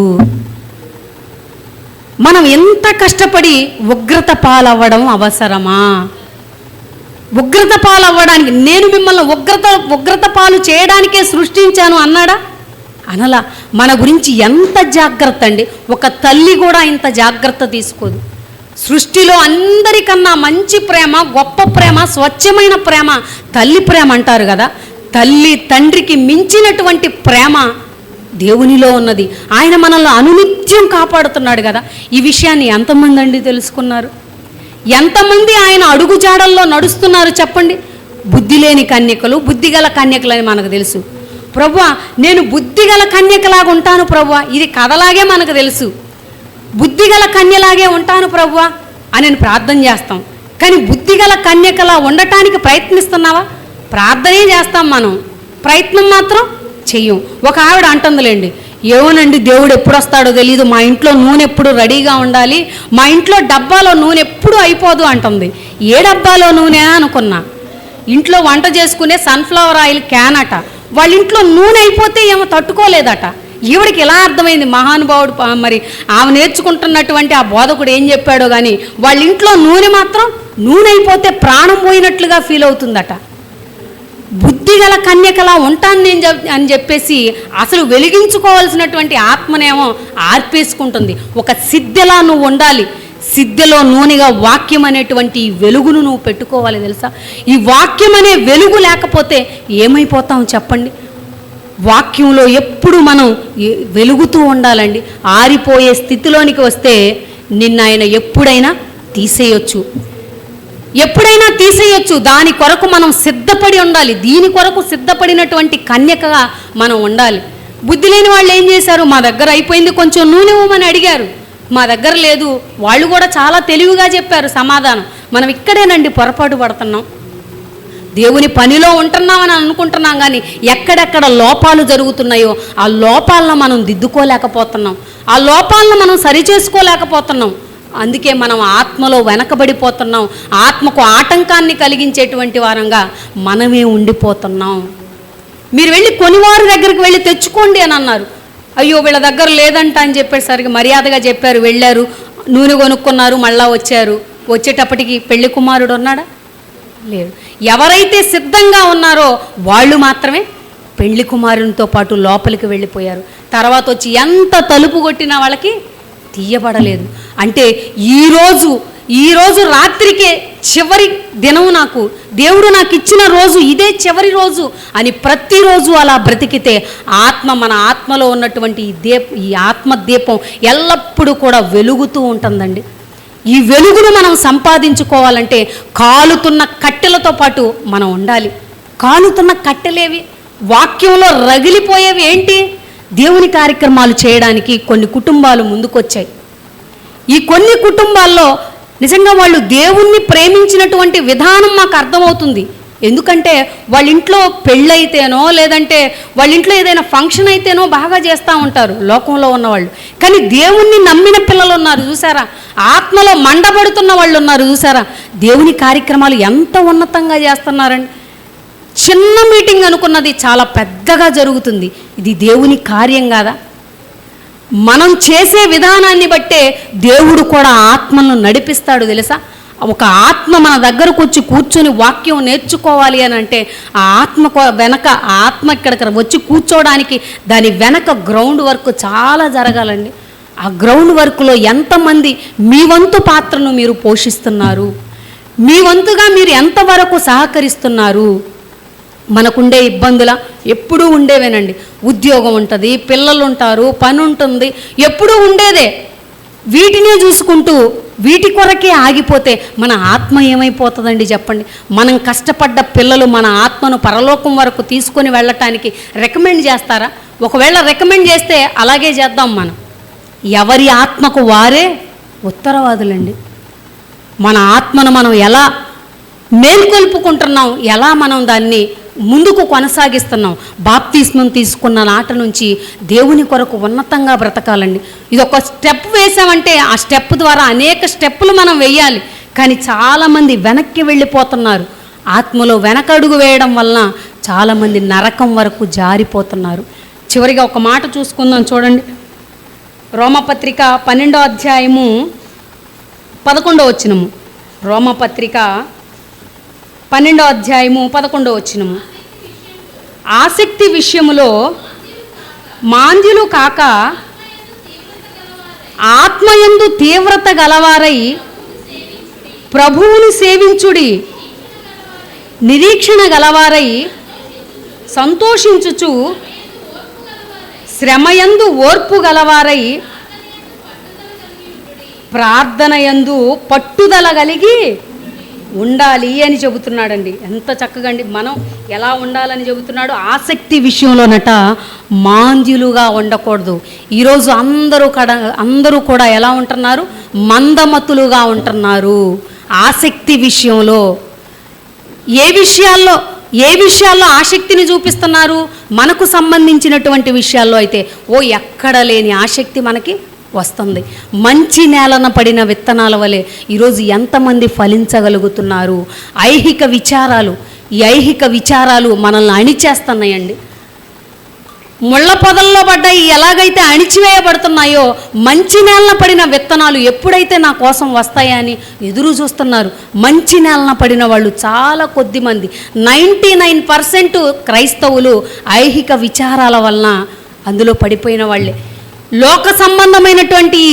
మనం ఎంత కష్టపడి ఉగ్రత పాలవ్వడం అవసరమా? ఉగ్రత పాలవ్వడానికి నేను మిమ్మల్ని ఉగ్రత పాలు చేయడానికే సృష్టించాను అన్నాడా? అనలా. మన గురించి ఎంత జాగ్రత్త అండి. ఒక తల్లి కూడా ఇంత జాగ్రత్త తీసుకోదు. సృష్టిలో అందరికన్నా మంచి ప్రేమ, గొప్ప ప్రేమ, స్వచ్ఛమైన ప్రేమ తల్లి ప్రేమ అంటారు కదా. తల్లి తండ్రికి మించినటువంటి ప్రేమ దేవునిలో ఉన్నది. ఆయన మనల్ని అనునిత్యం కాపాడుతున్నాడు కదా. ఈ విషయాన్ని ఎంతమంది అండి తెలుసుకున్నారు? ఎంతమంది ఆయన అడుగుజాడల్లో నడుస్తున్నారు చెప్పండి? బుద్ధి లేని కన్యకలు, బుద్ధిగల కన్యకలు అని మనకు తెలుసు. ప్రభువా నేను బుద్ధిగల కన్యకలాగా ఉంటాను ప్రభువా, ఇది కథలాగే మనకు తెలుసు. బుద్ధిగల కన్యలాగే ఉంటాను ప్రభువా అని నేను ప్రార్థన చేస్తాం. కానీ బుద్ధిగల కన్యకలా ఉండటానికి ప్రయత్నిస్తున్నావా? ప్రార్థనే చేస్తాం మనం, ప్రయత్నం మాత్రం చెయ్యం. ఒక ఆవిడ అంటుందిలేండి, ఏమోనండి దేవుడు ఎప్పుడు వస్తాడో తెలియదు, మా ఇంట్లో నూనె ఎప్పుడు రెడీగా ఉండాలి, మా ఇంట్లో డబ్బాలో నూనె ఎప్పుడు అయిపోదు అంటుంది. ఏ డబ్బాలో నూనె అనుకున్నా, ఇంట్లో వంట చేసుకునే సన్ఫ్లవర్ ఆయిల్ క్యాన్ అట. వాళ్ళ ఇంట్లో నూనె అయిపోతే ఏమో తట్టుకోలేదట. ఈవిడికి ఎలా అర్థమైంది? మహానుభావుడు మరి ఆమె నేర్చుకుంటున్నటువంటి ఆ బోధకుడు ఏం చెప్పాడో కానీ వాళ్ళ ఇంట్లో నూనె మాత్రం నూనె అయిపోతే ప్రాణం పోయినట్లుగా ఫీల్ అవుతుందట. బుద్ధిగల కన్యకలా ఉంటాను నేను అని చెప్పేసి అసలు వెలిగించుకోవాల్సినటువంటి ఆత్మనేమో ఆర్పేసుకుంటుంది. ఒక సిద్ధలా నువ్వు ఉండాలి. సిద్ధలో నూనెగా వాక్యం అనేటువంటి వెలుగును నువ్వు పెట్టుకోవాలి తెలుసా. ఈ వాక్యం అనే వెలుగు లేకపోతే ఏమైపోతాం చెప్పండి? వాక్యంలో ఎప్పుడు మనం వెలుగుతూ ఉండాలండి. ఆరిపోయే స్థితిలోనికి వస్తే నిన్న ఆయన ఎప్పుడైనా తీసేయొచ్చు. ఎప్పుడైనా తీసేయొచ్చు. దాని కొరకు మనం సిద్ధపడి ఉండాలి. దీని కొరకు సిద్ధపడినటువంటి కన్యకగా మనం ఉండాలి. బుద్ధి లేని వాళ్ళు ఏం చేశారు, మా దగ్గర అయిపోయింది, కొంచెం నూనె ఇవ్వమని అడిగారు. మా దగ్గర లేదు. వాళ్ళు కూడా చాలా తెలివిగా చెప్పారు సమాధానం. మనం ఇక్కడేనండి పొరపాటు పడుతున్నాం. దేవుని పనిలో ఉంటున్నామని అనుకుంటున్నాం, కానీ ఎక్కడెక్కడ లోపాలు జరుగుతున్నాయో ఆ లోపాలను మనం దిద్దుకోలేకపోతున్నాం, ఆ లోపాలను మనం సరిచేసుకోలేకపోతున్నాం. అందుకే మనం ఆత్మలో వెనకబడిపోతున్నాం. ఆత్మకు ఆటంకాన్ని కలిగించేటువంటి వారంగా మనమే ఉండిపోతున్నాం. మీరు వెళ్ళి కొనివారి దగ్గరికి వెళ్ళి తెచ్చుకోండి అని అన్నారు. అయ్యో వీళ్ళ దగ్గర లేదంట అని చెప్పేసరికి మర్యాదగా చెప్పారు, వెళ్ళారు, నూనె కొనుక్కున్నారు, మళ్ళా వచ్చారు. వచ్చేటప్పటికి పెళ్లి కుమారుడు ఉన్నాడా? లేడు. ఎవరైతే సిద్ధంగా ఉన్నారో వాళ్ళు మాత్రమే పెళ్లి కుమారునితో పాటు లోపలికి వెళ్ళిపోయారు. తర్వాత వచ్చి ఎంత తలుపు కొట్టినా వాళ్ళకి తీయబడలేదు. అంటే ఈరోజు రాత్రికే చివరి దినం, నాకు దేవుడు నాకు ఇచ్చిన రోజు ఇదే చివరి రోజు అని ప్రతిరోజు అలా బ్రతికితే మన ఆత్మలో ఉన్నటువంటి ఈ ఆత్మదీపం ఎల్లప్పుడూ కూడా వెలుగుతూ ఉంటుందండి. ఈ వెలుగును మనం సంపాదించుకోవాలంటే కాలుతున్న కట్టెలతో పాటు మనం ఉండాలి. కాలుతున్న కట్టెలేవి? వాక్యంలో రగిలిపోయేవి ఏంటి? దేవుని కార్యక్రమాలు చేయడానికి కొన్ని కుటుంబాలు ముందుకొచ్చాయి. ఈ కొన్ని కుటుంబాల్లో నిజంగా వాళ్ళు దేవుణ్ణి ప్రేమించినటువంటి విధానం మాకు అర్థమవుతుంది. ఎందుకంటే వాళ్ళ ఇంట్లో పెళ్ళైతేనో లేదంటే వాళ్ళ ఇంట్లో ఏదైనా ఫంక్షన్ అయితేనో బాగా చేస్తూ ఉంటారు లోకంలో ఉన్నవాళ్ళు. కానీ దేవుణ్ణి నమ్మిన పిల్లలు ఉన్నారు చూసారా, ఆత్మలో మండబడుతున్న వాళ్ళు ఉన్నారు చూసారా, దేవుని కార్యక్రమాలు ఎంత ఉన్నతంగా చేస్తున్నారండి. చిన్న మీటింగ్ అనుకున్నది చాలా పెద్దగా జరుగుతుంది. ఇది దేవుని కార్యం కాదా? మనం చేసే విధానాన్ని బట్టే దేవుడు కూడా ఆత్మలను నడిపిస్తాడు తెలుసా. ఒక ఆత్మ మన దగ్గరకు వచ్చి కూర్చొని వాక్యం నేర్చుకోవాలి అని అంటే ఆ ఆత్మ వెనక, ఆ ఆత్మ ఇక్కడికి వచ్చి కూర్చోవడానికి దాని వెనక గ్రౌండ్ వర్క్ చాలా జరగాలండి. ఆ గ్రౌండ్ వర్క్లో ఎంతమంది మీ వంతు పాత్రను మీరు పోషిస్తున్నారు, మీ వంతుగా మీరు ఎంతవరకు సహకరిస్తున్నారు? మనకుండే ఇబ్బందుల ఎప్పుడూ ఉండేవేనండి. ఉద్యోగం ఉంటుంది, పిల్లలు ఉంటారు, పని ఉంటుంది, ఎప్పుడూ ఉండేదే. వీటినే చూసుకుంటూ వీటి కొరకే ఆగిపోతే మన ఆత్మ ఏమైపోతుందండి చెప్పండి. మనం కష్టపడ్డ పిల్లలు మన ఆత్మను పరలోకం వరకు తీసుకొని వెళ్ళటానికి రికమెండ్ చేస్తారా? ఒకవేళ రికమెండ్ చేస్తే అలాగే చేద్దాం. మనం ఎవరి ఆత్మకు వారే ఉత్తరవాదులండి. మన ఆత్మను మనం ఎలా మేల్కొల్పుకుంటున్నాం, ఎలా మనం దాన్ని ముందుకు కొనసాగిస్తున్నాం. బాప్తిస్మం తీసుకున్న నాట నుంచి దేవుని కొరకు ఉన్నతంగా బ్రతకాలండి. ఇది ఒక స్టెప్ వేసామంటే ఆ స్టెప్ ద్వారా అనేక స్టెప్పులు మనం వేయాలి. కానీ చాలామంది వెనక్కి వెళ్ళిపోతున్నారు. ఆత్మలో వెనకడుగు వేయడం వలన చాలామంది నరకం వరకు జారిపోతున్నారు. చివరిగా ఒక మాట చూసుకుందాం చూడండి. రోమపత్రిక 12వ అధ్యాయము 11వ వచనము. రోమపత్రిక 12వ అధ్యాయము 11వ వచనము. ఆసక్తి విషయములో మాంద్యులు కాక ఆత్మయందు తీవ్రత గలవారై ప్రభువును సేవించుడి, నిరీక్షణ గలవారై సంతోషించుచు, శ్రమయందు ఓర్పు గలవారై ప్రార్థనయందు పట్టుదల కలిగి ఉండాలి అని చెబుతున్నాడండి. ఎంత చక్కగా అండి. మనం ఎలా ఉండాలని చెబుతున్నాడు. ఆసక్తి విషయంలోనట మాంద్యులుగా ఉండకూడదు. ఈరోజు అందరూ కూడా ఎలా ఉంటున్నారు? మందమతులుగా ఉంటున్నారు. ఆసక్తి విషయంలో ఏ విషయాల్లో ఆసక్తిని చూపిస్తున్నారు? మనకు సంబంధించినటువంటి విషయాల్లో అయితే ఎక్కడ లేని ఆసక్తి మనకి వస్తుంది. మంచి నేలన పడిన విత్తనాల వలె ఈరోజు ఎంతమంది ఫలించగలుగుతున్నారు? ఈ ఐహిక విచారాలు మనల్ని అణిచేస్తున్నాయండి. ముళ్ళ పొదల్లో పడ్డాయి ఎలాగైతే అణిచివేయబడుతున్నాయో, మంచి నేలన పడిన విత్తనాలు ఎప్పుడైతే నా కోసం వస్తాయని ఎదురు చూస్తున్నారు. మంచి నేలన పడిన వాళ్ళు చాలా కొద్ది మంది. 99% క్రైస్తవులు ఐహిక విచారాల వలన అందులో పడిపోయిన వాళ్ళే. లోక సంబంధమైనటువంటి ఈ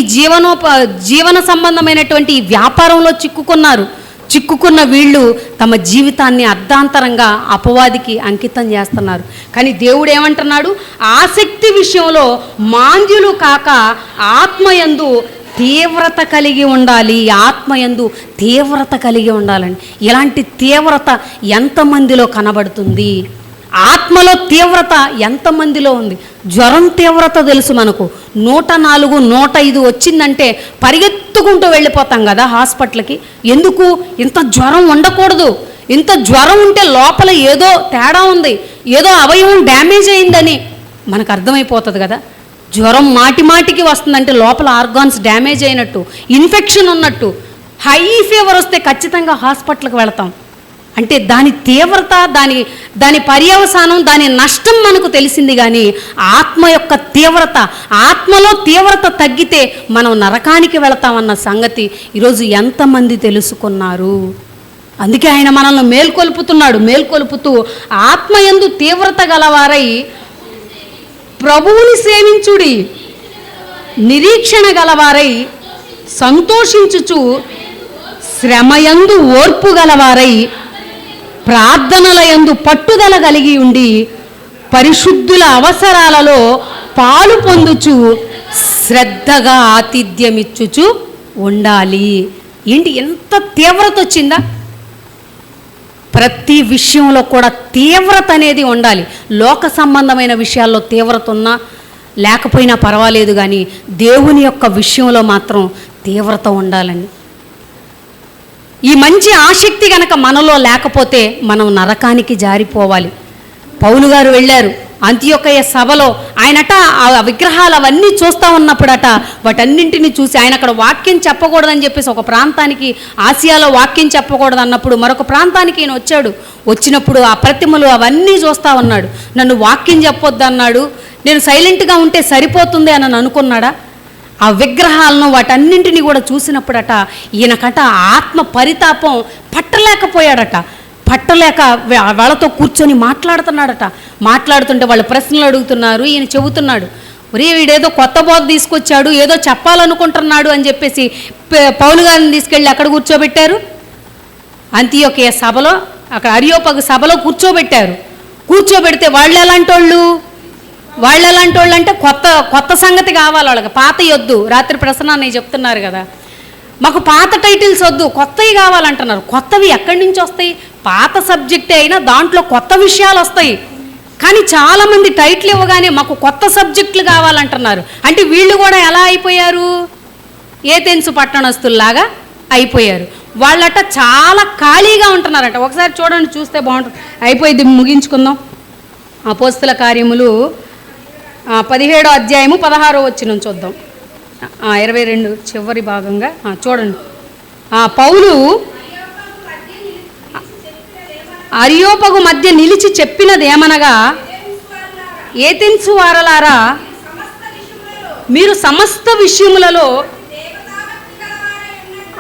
జీవన సంబంధమైనటువంటి ఈ వ్యాపారంలో చిక్కుకున్న వీళ్ళు తమ జీవితాన్ని అర్ధాంతరంగా అపవాదికి అంకితం చేస్తున్నారు. కానీ దేవుడు ఏమంటున్నాడు? ఆసక్తి విషయంలో మాంద్యులు కాక ఆత్మయందు తీవ్రత కలిగి ఉండాలి. ఆత్మయందు తీవ్రత కలిగి ఉండాలండి. ఇలాంటి తీవ్రత ఎంతమందిలో కనబడుతుంది? ఆత్మలో తీవ్రత ఎంతమందిలో ఉంది? జ్వరం తీవ్రత తెలుసు మనకు. 104, 105 వచ్చిందంటే పరిగెత్తుకుంటూ వెళ్ళిపోతాం కదా హాస్పిటల్కి. ఎందుకు? ఇంత జ్వరం ఉండకూడదు. ఇంత జ్వరం ఉంటే లోపల ఏదో తేడా ఉంది, ఏదో అవయవం డ్యామేజ్ అయిందని మనకు అర్థమైపోతుంది కదా. జ్వరం మాటికి వస్తుందంటే లోపల ఆర్గాన్స్ డ్యామేజ్ అయినట్టు, ఇన్ఫెక్షన్ ఉన్నట్టు. హై ఫీవర్ వస్తే ఖచ్చితంగా హాస్పిటల్కి వెళతాం. అంటే దాని తీవ్రత, దాని పర్యవసానం, దాని నష్టం మనకు తెలిసింది. కానీ ఆత్మ యొక్క తీవ్రత, ఆత్మలో తీవ్రత తగ్గితే మనం నరకానికి వెళతామన్న సంగతి ఈరోజు ఎంతమంది తెలుసుకున్నారు? అందుకే ఆయన మనల్ని మేల్కొల్పుతున్నాడు. మేల్కొల్పుతూ ఆత్మయందు తీవ్రత గలవారై ప్రభువుని సేవించుడి, నిరీక్షణ గలవారై సంతోషించుచు, శ్రమయందు ఓర్పు గలవారై ప్రార్థనలయందు పట్టుదల కలిగి ఉండి, పరిశుద్ధుల అవసరాలలో పాలు పొందుచు శ్రద్ధగా ఆతిథ్యమిచ్చుచు ఉండాలి. ఏంటి ఎంత తీవ్రత వచ్చిందా? ప్రతి విషయంలో కూడా తీవ్రత అనేది ఉండాలి. లోక సంబంధమైన విషయాల్లో తీవ్రత ఉన్నా లేకపోయినా పర్వాలేదు, కానీ దేవుని యొక్క విషయంలో మాత్రం తీవ్రత ఉండాలండి. ఈ మంచి ఆసక్తి కనుక మనలో లేకపోతే మనం నరకానికి జారిపోవాలి. పౌలు గారు వెళ్ళారు అంతియొక్కయ సభలో. ఆయనట ఆ విగ్రహాలు అవన్నీ చూస్తూ ఉన్నప్పుడట వాటన్నింటినీ చూసి ఆయన అక్కడ వాక్యం చెప్పకూడదని చెప్పేసి ఒక ప్రాంతానికి, ఆసియాలో వాక్యం చెప్పకూడదు అన్నప్పుడు మరొక ప్రాంతానికి ఈయన వచ్చాడు. వచ్చినప్పుడు ఆ ప్రతిమలు అవన్నీ చూస్తూ ఉన్నాడు. నన్ను వాక్యం చెప్పొద్దు అన్నాడు, నేను సైలెంట్గా ఉంటే సరిపోతుంది అని అనుకున్నాడా? ఆ విగ్రహాలను వాటన్నింటినీ కూడా చూసినప్పుడట ఈయనకట ఆత్మ పరితాపం పట్టలేకపోయాడట. పట్టలేక వాళ్ళతో కూర్చొని మాట్లాడుతున్నాడట. మాట్లాడుతుంటే వాళ్ళు ప్రశ్నలు అడుగుతున్నారు, ఈయన చెబుతున్నాడు. ఒరే వీడేదో కొత్త బోధ తీసుకొచ్చాడు, ఏదో చెప్పాలనుకుంటున్నాడు అని చెప్పేసి పౌలు గారిని తీసుకెళ్ళి అక్కడ కూర్చోబెట్టారు. అంతియొక్కయ సభలో, అక్కడ అరియోపగు సభలో కూర్చోబెట్టారు. కూర్చోబెడితే వాళ్ళు ఎలాంటి వాళ్ళు అంటే కొత్త సంగతి కావాలి వాళ్ళకి, పాత వద్దు. రాత్రి ప్రసన్న చెప్తున్నారు కదా, మాకు పాత టైటిల్స్ వద్దు, కొత్తవి కావాలంటున్నారు. కొత్తవి ఎక్కడి నుంచి వస్తాయి? పాత సబ్జెక్టే అయినా దాంట్లో కొత్త విషయాలు వస్తాయి. కానీ చాలామంది టైటిల్ ఇవ్వగానే మాకు కొత్త సబ్జెక్టులు కావాలంటున్నారు. అంటే వీళ్ళు కూడా ఎలా అయిపోయారు? ఏథెన్సు పట్టణస్తుల్లాగా అయిపోయారు. వాళ్ళట చాలా ఖాళీగా ఉంటున్నారట. ఒకసారి చూడండి, చూస్తే బాగుంటుంది. అయిపోయింది, ముగించుకుందాం. అపోస్తల కార్యములు 17వ అధ్యాయము 16వ వచనం చూద్దాం. 22 చివరి భాగంగా చూడండి. పౌలు అరియోపగు మధ్య నిలిచి చెప్పినదేమనగా, ఏథెన్సు వారలారా, మీరు సమస్త విషయములలో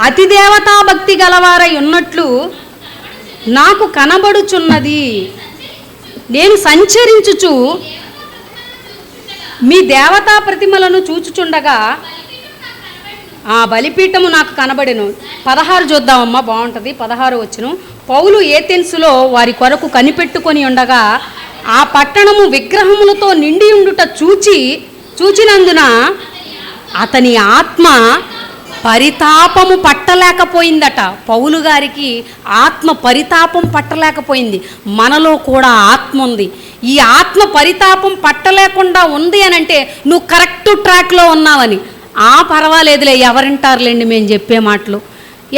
అతిదేవతా భక్తి గలవారై ఉన్నట్లు నాకు కనబడుచున్నది. నేను సంచరించుచు మీ దేవతా ప్రతిమలను చూచుచుండగా ఆ బలిపీఠము నాకు కనబడెను. 16 చూద్దామమ్మా, బాగుంటుంది. 16 వచనం. పౌలు ఏథెన్సులో వారి కొరకు కనిపెట్టుకొని ఉండగా ఆ పట్టణము విగ్రహములతో నిండి ఉండుట చూచినందున అతని ఆత్మ పరితాపము పట్టలేకపోయిందట. పౌలు గారికి ఆత్మ పరితాపం పట్టలేకపోయింది. మనలో కూడా ఆత్మ ఉంది. ఈ ఆత్మ పరితాపం పట్టలేకుండా ఉంది అని అంటే నువ్వు కరెక్ట్ ట్రాక్లో ఉన్నావని. పర్వాలేదులే, ఎవరింటారులేండి మేము చెప్పే మాటలు,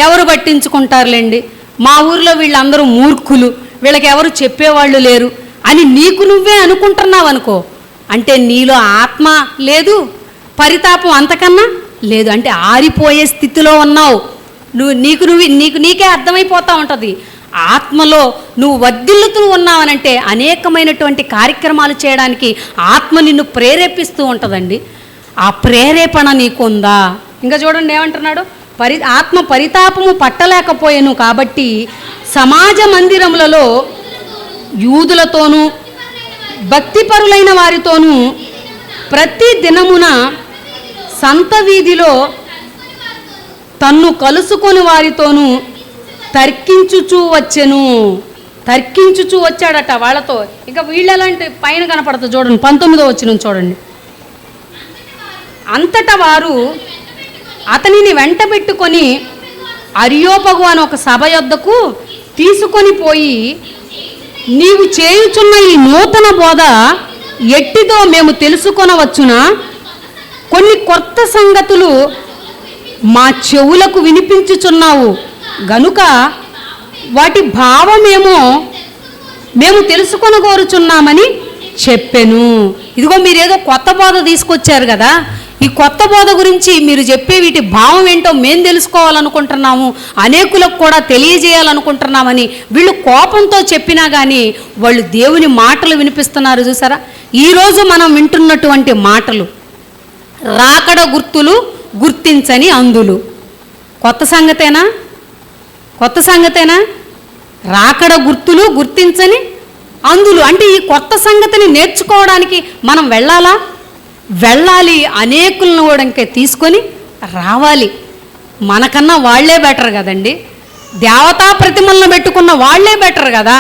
ఎవరు పట్టించుకుంటారులేండి, మా ఊర్లో వీళ్ళందరూ మూర్ఖులు, వీళ్ళకి ఎవరు చెప్పేవాళ్ళు లేరు అని నీకు నువ్వే అనుకుంటున్నావు అనుకో. అంటే నీలో ఆత్మ లేదు, పరితాపం అంతకన్నా లేదు. అంటే ఆరిపోయే స్థితిలో ఉన్నావు నువ్వు. నీకే అర్థమైపోతూ ఉంటుంది. ఆత్మలో నువ్వు వర్ధిల్లుతూ ఉన్నావనంటే అనేకమైనటువంటి కార్యక్రమాలు చేయడానికి ఆత్మ నిన్ను ప్రేరేపిస్తూ ఉంటుందండి. ఆ ప్రేరేపణ నీకుందా? ఇంకా చూడండి ఏమంటున్నాడు, ఆత్మ పరితాపము పట్టలేకపోయాను కాబట్టి సమాజ మందిరములలో యూదులతోనూ భక్తిపరులైన వారితోనూ ప్రతి దినమున సంత వీధిలో తన్ను కలుసుకొని వారితోనూ తర్కించుచూ వచ్చాడట వాళ్ళతో. ఇంకా వీళ్ళెలాంటి పైన కనపడుతుంది చూడండి, 19వ వచనం చూడండి. అంతటా వారు అతనిని వెంటబెట్టుకొని అరియోపగు అని ఒక సభ యొద్దకు తీసుకొని పోయి, నీవు చేయుచున్న ఈ నూతన బోధ ఎట్టిదో మేము తెలుసుకొనవచ్చునా? కొన్ని కొత్త సంగతులు మా చెవులకు వినిపించుచున్నావు గనుక వాటి భావమేమో మేము తెలుసుకొనగోరుచున్నామని చెప్పెను. ఇదిగో మీరేదో కొత్త బోధ తీసుకొచ్చారు కదా, ఈ కొత్త బోధ గురించి మీరు చెప్పే వీటి భావం ఏంటో మేము తెలుసుకోవాలనుకుంటున్నాము, అనేకులకు కూడా తెలియజేయాలనుకుంటున్నామని వీళ్ళు కోపంతో చెప్పినా కానీ వాళ్ళు దేవుని మాటలు వినిపిస్తున్నారు. చూసారా, ఈరోజు మనం వింటున్నటువంటి మాటలు రాకడ గుర్తులు గుర్తించని అందులు. కొత్త సంగతేనా? కొత్త సంగతేనా? రాకడ గుర్తులు గుర్తించని అందులు అంటే ఈ కొత్త సంగతిని నేర్చుకోవడానికి మనం వెళ్ళాలి, అనేకులను కూడా ఇంకా తీసుకొని రావాలి. మనకన్నా వాళ్లే బెటర్ కదండి, దేవతా ప్రతిమలను పెట్టుకున్న వాళ్లే బెటర్ కదా.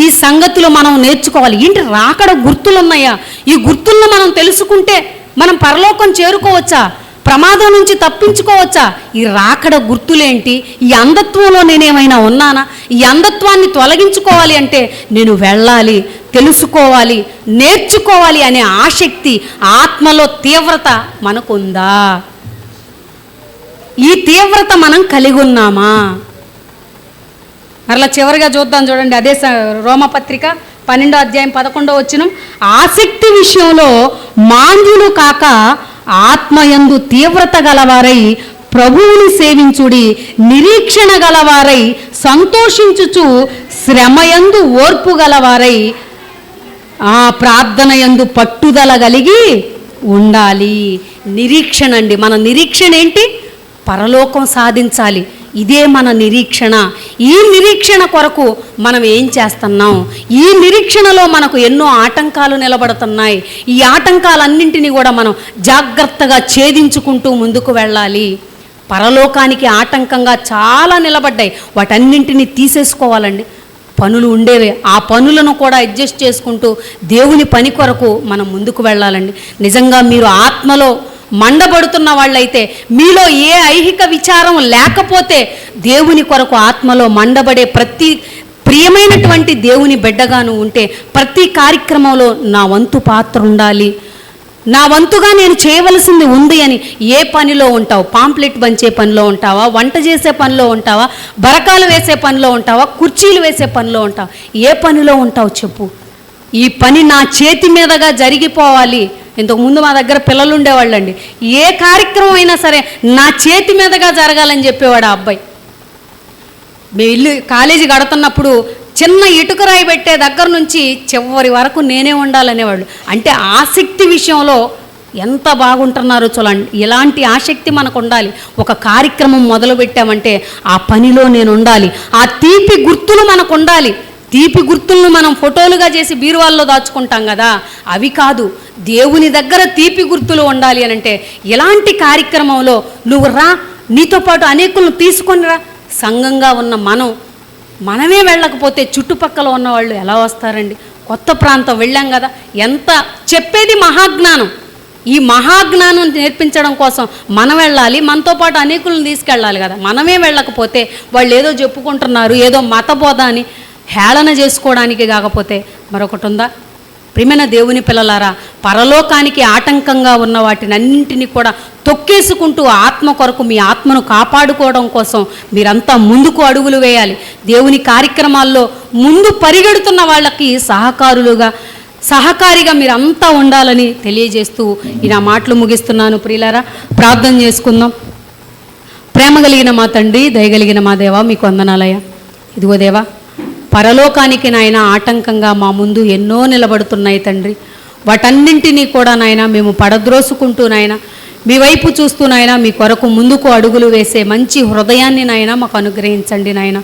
ఈ సంగతులు మనం నేర్చుకోవాలి. ఏంటి రాకడ గుర్తులు ఉన్నాయా? ఈ గుర్తులను మనం తెలుసుకుంటే మనం పరలోకం చేరుకోవచ్చా? ప్రమాదం నుంచి తప్పించుకోవచ్చా? ఈ రాకడ గుర్తులేంటి? ఈ అంధత్వంలో నేనేమైనా ఉన్నానా? ఈ అంధత్వాన్ని తొలగించుకోవాలి అంటే నేను వెళ్ళాలి, తెలుసుకోవాలి, నేర్చుకోవాలి అనే ఆసక్తి, ఆత్మలో తీవ్రత మనకుందా? ఈ తీవ్రత మనం కలిగి ఉన్నామా? మరలా చివరిగా చూద్దాం, చూడండి. అదే రోమపత్రిక 12వ అధ్యాయం 11వ వచనం. ఆసక్తి విషయంలో మాంద్యులు కాక ఆత్మయందు తీవ్రత గలవారై ప్రభువుని సేవించుడి, నిరీక్షణ గలవారై సంతోషించుచు, శ్రమయందు ఓర్పు గలవారై ప్రార్థన యందు పట్టుదల కలిగి ఉండాలి. నిరీక్షణ అండి. మన నిరీక్షణ ఏంటి? పరలోకం సాధించాలి. ఇదే మన నిరీక్షణ. ఈ నిరీక్షణ కొరకు మనం ఏం చేస్తున్నాం? ఈ నిరీక్షణలో మనకు ఎన్నో ఆటంకాలు నిలబడుతున్నాయి. ఈ ఆటంకాలన్నింటినీ కూడా మనం జాగ్రత్తగా ఛేదించుకుంటూ ముందుకు వెళ్ళాలి. పరలోకానికి ఆటంకంగా చాలా నిలబడ్డాయి, వాటన్నింటినీ తీసేసుకోవాలండి. పనులు ఉండేవే, ఆ పనులను కూడా అడ్జస్ట్ చేసుకుంటూ దేవుని పని కొరకు మనం ముందుకు వెళ్ళాలండి. నిజంగా మీరు ఆత్మలో మండబడుతున్న వాళ్ళైతే, మీలో ఏ ఐహిక విచారం లేకపోతే, దేవుని కొరకు ఆత్మలో మండబడే ప్రతి ప్రియమైనటువంటి దేవుని బిడ్డగాను ఉంటే, ప్రతి కార్యక్రమంలో నా వంతు పాత్ర ఉండాలి, నా వంతుగా నేను చేయవలసింది ఉంది అని ఏ పనిలో ఉంటావు? పాంప్లెట్ పంచే పనిలో ఉంటావా? వంట చేసే పనిలో ఉంటావా? బరకాలు వేసే పనిలో ఉంటావా? కుర్చీలు వేసే పనిలో ఉంటావా? ఏ పనిలో ఉంటావు చెప్పు? ఈ పని నా చేతి మీదుగా జరిగిపోవాలి. ఇంతకుముందు మా దగ్గర పిల్లలు ఉండేవాళ్ళండి, ఏ కార్యక్రమం అయినా సరే నా చేతి మీదుగా జరగాలని చెప్పేవాడు ఆ అబ్బాయి. మేము ఇల్లు కాలేజీ కడుతున్నప్పుడు చిన్న ఇటుకరాయి పెట్టే దగ్గర నుంచి చివరి వరకు నేనే ఉండాలనేవాళ్ళు. అంటే ఆసక్తి విషయంలో ఎంత బాగుంటున్నారో చూడండి. ఇలాంటి ఆసక్తి మనకు ఉండాలి. ఒక కార్యక్రమం మొదలు పెట్టామంటే ఆ పనిలో నేను ఉండాలి. ఆ తీపి గుర్తులు మనకు ఉండాలి. తీపి గుర్తులను మనం ఫోటోలుగా చేసి బీరువాల్లో దాచుకుంటాం కదా, అవి కాదు. దేవుని దగ్గర తీపి గుర్తులు ఉండాలి అని అంటే ఇలాంటి కార్యక్రమంలో నువ్వు రా, నీతో పాటు అనేకులను తీసుకొని రా. సంఘంగా ఉన్న మనమే వెళ్ళకపోతే చుట్టుపక్కల ఉన్నవాళ్ళు ఎలా వస్తారండి? కొత్త ప్రాంతం వెళ్ళాం కదా, ఎంత చెప్పేది మహాజ్ఞానం. ఈ మహాజ్ఞానం నేర్పించడం కోసం మనం వెళ్ళాలి, మనతో పాటు అనేకులను తీసుకెళ్ళాలి కదా. మనమే వెళ్ళకపోతే వాళ్ళు ఏదో చెప్పుకుంటున్నారు, ఏదో మతబోధ అని హేళన చేసుకోవడానికి కాకపోతే మరొకటి ఉందా? ప్రియమైన దేవుని పిల్లలారా, పరలోకానికి ఆటంకంగా ఉన్న వాటిని అన్నింటినీ కూడా తొక్కేసుకుంటూ ఆత్మ కొరకు మీ ఆత్మను కాపాడుకోవడం కోసం మీరంతా ముందుకు అడుగులు వేయాలి. దేవుని కార్యక్రమాల్లో ముందు పరిగెడుతున్న వాళ్ళకి సహకారిగా మీరంతా ఉండాలని తెలియజేస్తూ ఈ నా మాటలు ముగిస్తున్నాను. ప్రియులారా, ప్రార్థన చేసుకుందాం. ప్రేమ కలిగిన మా తండ్రి, దయగలిగిన మా దేవా, మీకు వందనాలయ్యా. ఇదిగో దేవా, పరలోకానికి నాయన ఆటంకంగా మా ముందు ఎన్నో నిలబడుతున్నాయి తండ్రి. వాటన్నింటినీ కూడా నాయన మేము పడద్రోసుకుంటూ నాయన మీ వైపు చూస్తూ నాయన మీ కొరకు ముందుకు అడుగులు వేసే మంచి హృదయాన్ని నాయన మాకు అనుగ్రహించండి నాయన.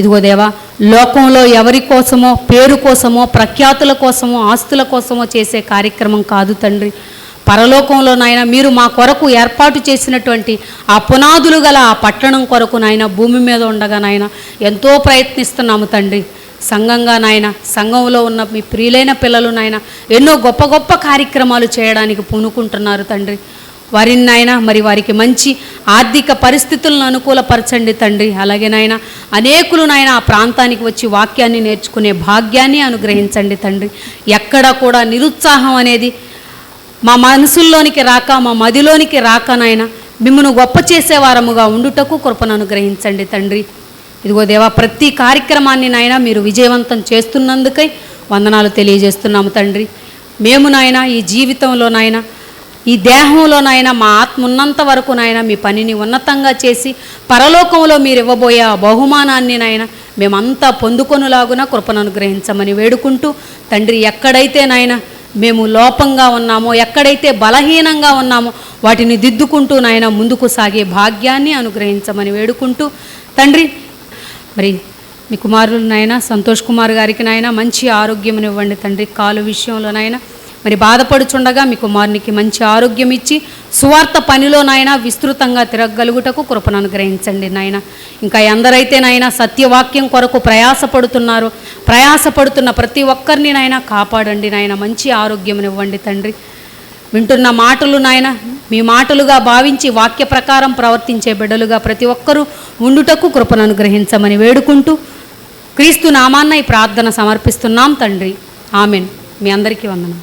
ఇదిగో దేవా, లోకంలో ఎవరి కోసమో, పేరు కోసమో, ప్రఖ్యాతుల కోసమో, ఆస్తుల కోసమో చేసే కార్యక్రమం కాదు తండ్రి. పరలోకంలో నాయన మీరు మా కొరకు ఏర్పాటు చేసినటువంటి ఆ పునాదులు గల ఆ పట్టణం కొరకు నాయన భూమి మీద ఉండగా నాయన ఎంతో ప్రయత్నిస్తున్నాము తండ్రి. సంఘంగా నాయన, సంఘంలో ఉన్న మీ ప్రియులైన పిల్లలు నాయన ఎన్నో గొప్ప గొప్ప కార్యక్రమాలు చేయడానికి పూనుకుంటున్నారు తండ్రి. వారిని నాయన మరి వారికి మంచి ఆర్థిక పరిస్థితులను అనుకూలపరచండి తండ్రి. అలాగే నాయన అనేకులు నాయన ఆ ప్రాంతానికి వచ్చి వాక్యాన్ని నేర్చుకునే భాగ్యాన్ని అనుగ్రహించండి తండ్రి. ఎక్కడా కూడా నిరుత్సాహం అనేది మా మనసుల్లోనికి రాక, మా మదిలోనికి రాక నాయన మిమ్మల్ని గొప్ప చేసేవారముగా ఉండుటకు కృపను అనుగ్రహించండి తండ్రి. ఇదిగో దేవా, ప్రతి కార్యక్రమాన్ని నాయన మీరు విజయవంతం చేస్తున్నందుకై వందనాలు తెలియజేస్తున్నాము తండ్రి. మేము నాయన ఈ జీవితంలో నాయన, ఈ దేహంలో నాయన మా ఆత్మ ఉన్నంత వరకు నాయన మీ పనిని ఉన్నతంగా చేసి పరలోకంలో మీరు ఇవ్వబోయే ఆ బహుమానాన్ని నాయన మేమంతా పొందుకొనులాగున కృపను అనుగ్రహించమని వేడుకుంటూ తండ్రి, ఎక్కడైతే నాయన మేము లోపంగా ఉన్నామో, ఎక్కడైతే బలహీనంగా ఉన్నామో వాటిని దిద్దుకుంటూ నాయన ముందుకు సాగే భాగ్యాన్ని అనుగ్రహించమని వేడుకుంటూ తండ్రి, మరి మీ కుమారులు నాయన సంతోష్ కుమార్ గారికి నాయన మంచి ఆరోగ్యం ఇవ్వండి తండ్రి. కాలు విషయంలో నాయన మరి బాధపడుచుండగా మీ కుమారునికి మంచి ఆరోగ్యం ఇచ్చి సువార్త పనిలో నాయన విస్తృతంగా తిరగలుగుటకు కృపను అనుగ్రహించండి నాయన. ఇంకా ఎందరైతే నాయన సత్యవాక్యం కొరకు ప్రయాసపడుతున్న ప్రతి ఒక్కరిని నాయన కాపాడండి నాయన. మంచి ఆరోగ్యం ఇవ్వండి తండ్రి. వింటున్న మాటలు నాయన మీ మాటలుగా భావించి వాక్య ప్రకారం ప్రవర్తించే బిడ్డలుగా ప్రతి ఒక్కరూ ఉండుటకు కృపను అనుగ్రహించమని వేడుకుంటూ క్రీస్తు నామాన్న ఈ ప్రార్థన సమర్పిస్తున్నాం తండ్రి. ఆమెన్. మీ అందరికీ వందనం.